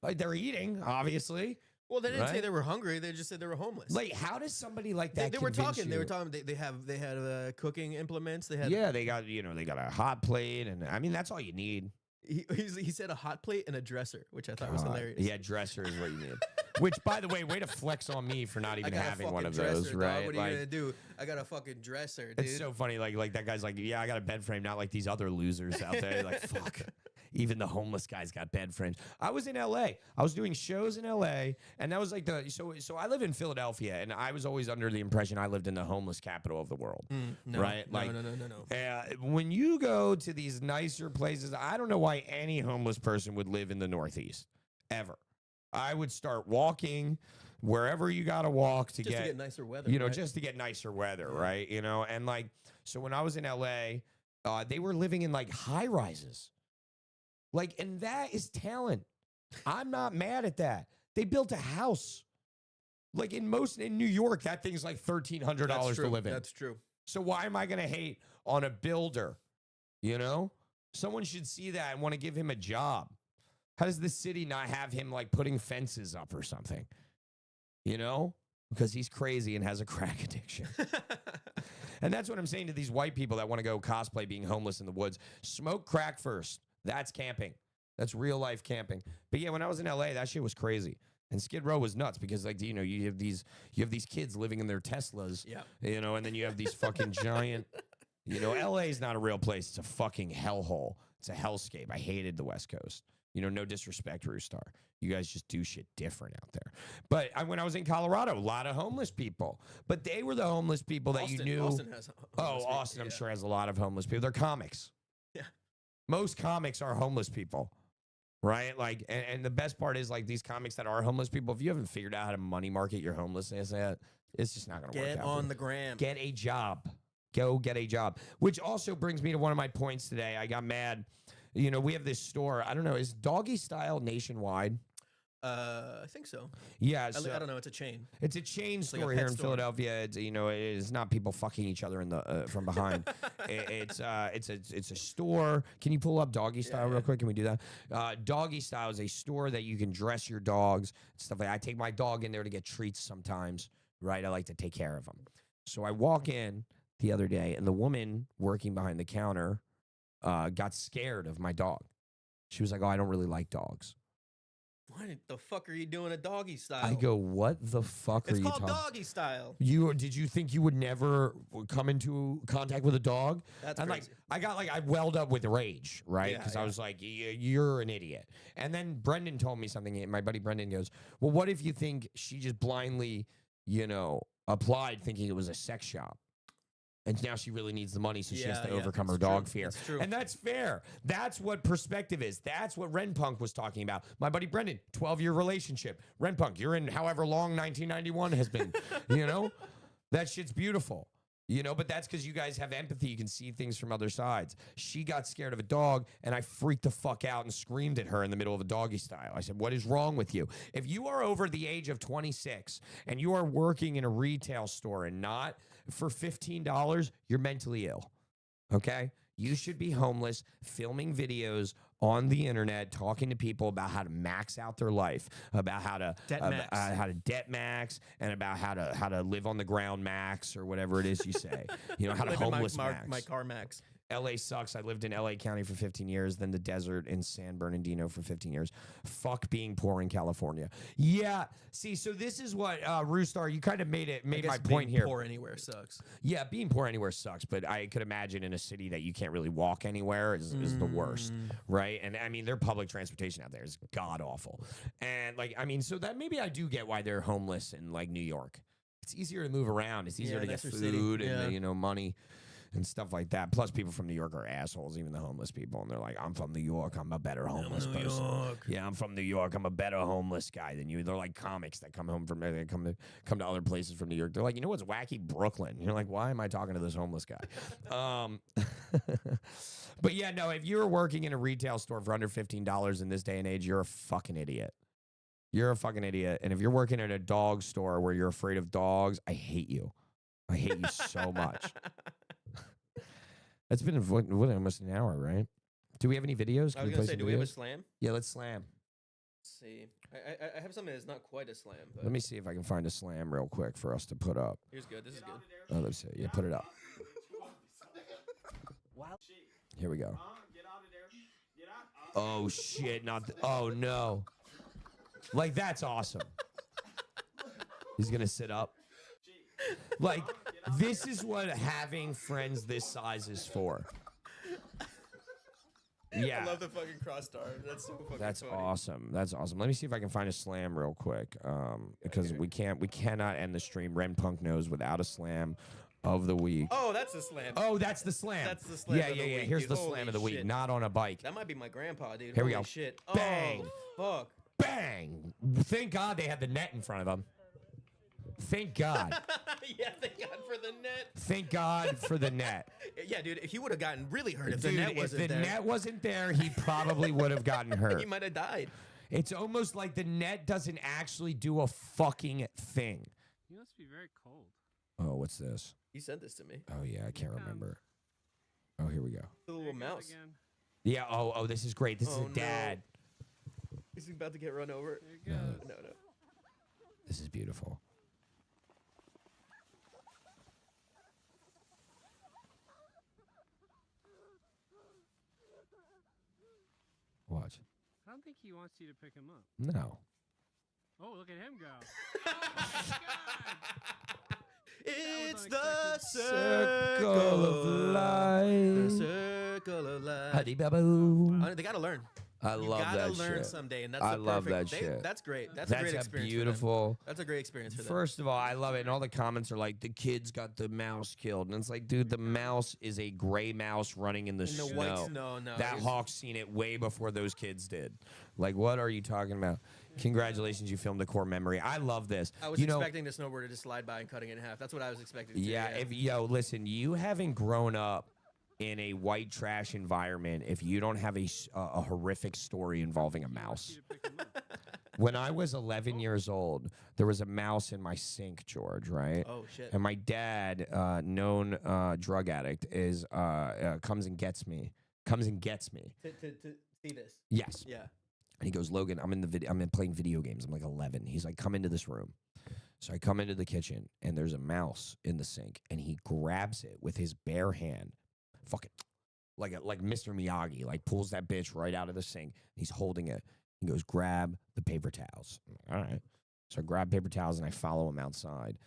Like, they're eating, obviously. Well, they didn't say Right? they were hungry. They just said they were homeless. Like, how does somebody like they, that they were convince talking. They were you? talking. They had cooking implements. They had. Yeah, they got a hot plate, and I mean, that's all you need. He said a hot plate and a dresser, which I thought was God. hilarious. Yeah, dresser is what you need. Which, by the way, way to flex on me for not I even got a having one fucking of dresser, those, dog. right? What are you gonna do? I got a fucking dresser, dude. It's so funny. Like that guy's like, yeah, I got a bed frame, not like these other losers out there. Like, fuck. Even the homeless guys got bed frames. I was in LA. I was doing shows in LA, and that was like so I live in Philadelphia, and I was always under the impression I lived in the homeless capital of the world. No, right? No, Like- no. When you go to these nicer places, I don't know why any homeless person would live in the Northeast ever. I would start walking wherever you got to walk to Just to get nicer weather. right? just to get nicer weather, right? And like, so when I was in LA, they were living in like high rises. Like, and that is talent. I'm not mad at that. They built a house. Like in New York, that thing's like $1,300 That's to true. live in. That's true. So why am I going to hate on a builder? You know, someone should see that and want to give him a job. How does the city not have him like putting fences up or something? You know, because he's crazy and has a crack addiction. And that's what I'm saying to these white people that want to go cosplay being homeless in the woods. Smoke crack first. That's camping. That's real life camping. But yeah, when I was in LA, that shit was crazy. And Skid Row was nuts because, like, you know, you have these kids living in their Teslas, Yeah. you know, and then you have these fucking giant, you know, LA is not a real place. It's a fucking hellhole. It's a hellscape. I hated the West Coast. You know, no disrespect, Roostar. You guys just do shit different out there. But when I was in Colorado, a lot of homeless people. But they were the homeless people that you knew. Austin has homeless people, Austin, I'm yeah. sure, has a lot of homeless people. They're comics. Yeah. Most comics are homeless people, right? Like, and the best part is, like, these comics that are homeless people, if you haven't figured out how to money market your homelessness yet, it's just not going to work out. Get on the gram. Get a job. Go get a job. Which also brings me to one of my points today. I got mad. You know, we have this store. I don't know. Is Doggy Style nationwide? I think so. Yeah. I don't know. It's a chain. It's a chain like a store pet here in store. Philadelphia. It's, you know, it is not people fucking each other in the from behind. It's a store. Can you pull up Doggy Style real quick? Can we do that? Doggy Style is a store that you can dress your dogs and stuff like that. I take my dog in there to get treats sometimes. Right, I like to take care of them. So I walk in the other day, and the woman working behind the counter got scared of my dog. She was like, "Oh, I don't really like dogs." what the fuck are you doing a doggy style? I go, what the fuck it's are you called talking? doggy style. Did you think you would never come into contact with a dog? That's and crazy. I welled up with rage, right? Yeah, Because I yeah. was like, you're an idiot. And then Brendan told me something. My buddy Brendan goes, well, what if you think she just blindly, applied thinking it was a sex shop? And now she really needs the money, so she has to overcome her that's dog true. fear. That's true. And that's fair. That's what perspective is. That's what Ren Punk was talking about. My buddy Brendan, 12-year relationship. Ren Punk, you're in however long 1991 has been. That shit's beautiful. But that's because you guys have empathy. You can see things from other sides. She got scared of a dog, and I freaked the fuck out and screamed at her in the middle of a doggy style. I said, what is wrong with you? If you are over the age of 26 and you are working in a retail store and not for $15, you're mentally ill. Okay? You should be homeless, filming videos on the internet, talking to people about how to max out their life, about how to debt max, and about how to live on the ground max, or whatever it is you say. How to Live in homeless my, max. my car max. LA sucks. I lived in LA County for 15 years, then the desert in San Bernardino for 15 years. Fuck being poor in California. Yeah. See, so this is what Roostar, you kind of made my point here. Poor anywhere sucks. Yeah, being poor anywhere sucks, but I could imagine in a city that you can't really walk anywhere is the worst, right? And I mean, their public transportation out there is god awful. And so that maybe I do get why they're homeless in New York. It's easier to move around. It's easier to get food and money and stuff like that. Plus, people from New York are assholes, even the homeless people. And they're like, I'm from New York. I'm a better homeless person. Yeah, I'm from New York. I'm a better homeless guy than you. They're like comics that come home from there. They come to other places from New York. They're like, you know what's wacky? Brooklyn. You're like, why am I talking to this homeless guy? But yeah, no, if you're working in a retail store for under $15 in this day and age, you're a fucking idiot. You're a fucking idiot. And if you're working at a dog store where you're afraid of dogs, I hate you. I hate you so much. It's been almost an hour, right? Do we have any videos? I was going to say, do we have a slam? Yeah, let's slam. Let's see. I have something that's not quite a slam. But Let me see if I can find a slam real quick for us to put up. Here's good. This is good. Oh, let's see. Yeah, put it up. Here we go. Oh, shit. Oh, no. That's awesome. He's going to sit up. This is what having friends this size is for. Yeah. I love the fucking cross star. That's so fucking That's funny. awesome. That's awesome. Let me see if I can find a slam real quick. Because we cannot end the stream. Ren Punk knows without a slam of the week. Oh, that's the slam. Oh, that's the slam. That's the slam Yeah, of the yeah. week, Here's dude. the Holy slam of the week, shit. not on a bike. That might be my grandpa, dude. Here we Holy go. Shit. Bang. Oh, fuck. Bang! Thank God they had the net in front of them. Thank God. Yeah, thank God for the net. Thank God for the net. Yeah, dude, he would have gotten really hurt if Dude, the net if wasn't the there. net wasn't there, he probably would have gotten hurt. He might have died. It's almost like the net doesn't actually do a fucking thing. You must be very cold. Oh, what's this? He sent this to me. Oh, yeah, I can't remember. Oh, here we go. The little mouse. Again. Yeah, oh, this is great. This is Oh, a dad. He's about to get run over. There you go. No. This is beautiful. Watch. I don't think he wants you to pick him up. No. Oh, look at him go. Oh my God. It's was the unexpected. circle of life. The life. circle of life. Huddy baboo. They gotta learn. I You love gotta that learn shit. someday, and that's I the love perfect, that shit. That's great. That's a great experience. For them. beautiful. That's a great experience for them. First of all, I love it. And all the comments are like, the kids got the mouse killed. And it's like, dude, the mouse is a gray mouse running in the In the snow. white snow, no. That hawk's seen it way before those kids did. Like, what are you talking about? Congratulations, you filmed a core memory. I love this. I was expecting the snowboard to just slide by and cutting it in half. That's what I was expecting. To Yeah, listen, you haven't grown up in a white trash environment if you don't have a horrific story involving a mouse. You to pick him up. When I was 11 years old, there was a mouse in my sink, George, right? Oh shit. And my dad, known drug addict, comes and gets me. To See this. Yes. Yeah. And he goes, Logan, I'm playing video games. I'm like 11. He's like, come into this room. So I come into the kitchen, and there's a mouse in the sink, and he grabs it with his bare hand, fucking like Mr. Miyagi, like pulls that bitch right out of the sink. He's holding it, He goes, grab the paper towels. I'm like, all right. So I grab paper towels and I follow him outside.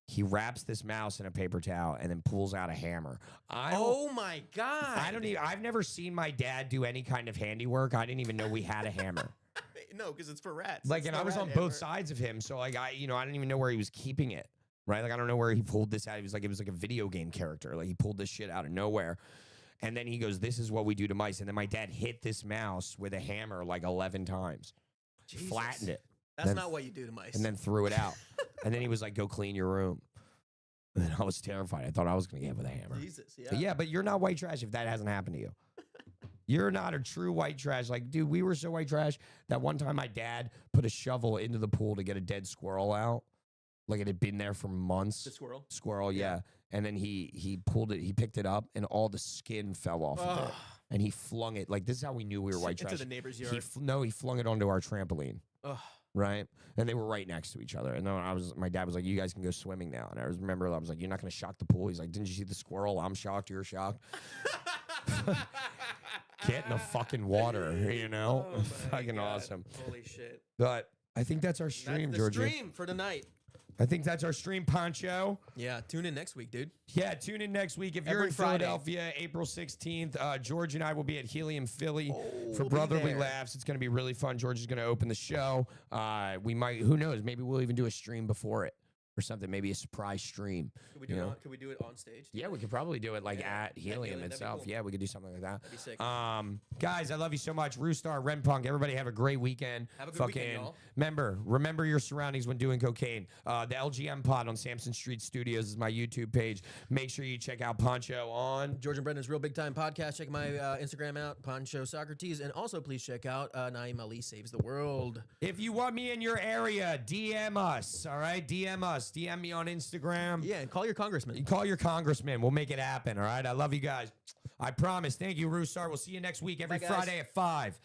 He wraps this mouse in a paper towel and then pulls out a hammer. Oh my God. I've never seen my dad do any kind of handiwork. I didn't even know we had a hammer. No, because it's for rats. Like, It's and the I was rat on hammer. both sides of him. So like, I didn't even know where he was keeping it. Right. Like, I don't know where he pulled this out. It was like a video game character. Like, he pulled this shit out of nowhere. And then he goes, this is what we do to mice. And then my dad hit this mouse with a hammer like 11 times. Jesus. Flattened it. That's then- not what you do to mice. And then threw it out. And then he was like, go clean your room. And I was terrified. I thought I was going to get hit with a hammer. Jesus, yeah. But yeah, but you're not white trash if that hasn't happened to you. You're not a true white trash. Like, dude, we were so white trash that one time my dad put a shovel into the pool to get a dead squirrel out. Like, it had been there for months. The squirrel? Squirrel, yeah. And then he pulled it, he picked it up, and all the skin fell off of it. And he flung it. Like, this is how we knew we were white trash. Into the neighbor's yard. He flung it onto our trampoline. Ugh. Right, and they were right next to each other. And then my dad was like, "You guys can go swimming now." And I remember I was like, "You're not going to shock the pool." He's like, "Didn't you see the squirrel? I'm shocked. You're shocked." Get in the fucking water, you know? Oh my Fucking God. awesome. Holy shit. But I think that's our stream, That's the Georgie. stream for tonight. I think that's our stream, Poncho. Yeah, tune in next week, dude. Yeah, tune in next week. If you're Every in Friday. Philadelphia, April 16th, George and I will be at Helium Philly for we'll be Brotherly there. Laughs. It's going to be really fun. George is going to open the show. We might, who knows, maybe we'll even do a stream before it or something, maybe a surprise stream. Could we do it on stage? Yeah, we could probably do it like Yeah, at Helium Helium, that'd be itself. cool. Yeah, we could do something like that. That'd be sick. Guys, I love you so much. Roostar, Ren Punk, everybody have a great weekend. Have a good weekend, y'all. Remember your surroundings when doing cocaine. The LGM Pod on Sampson Street Studios is my YouTube page. Make sure you check out Poncho on George and Brendan's Real Big Time Podcast. Check my Instagram out, Poncho Socrates. And also, please check out Naeem Ali Saves the World. If you want me in your area, DM us, all right? DM us. DM me on Instagram. Yeah, and call your congressman. You call your congressman. We'll make it happen, all right? I love you guys. I promise. Thank you, Roostar. We'll see you next week, every Bye, guys. Friday at 5.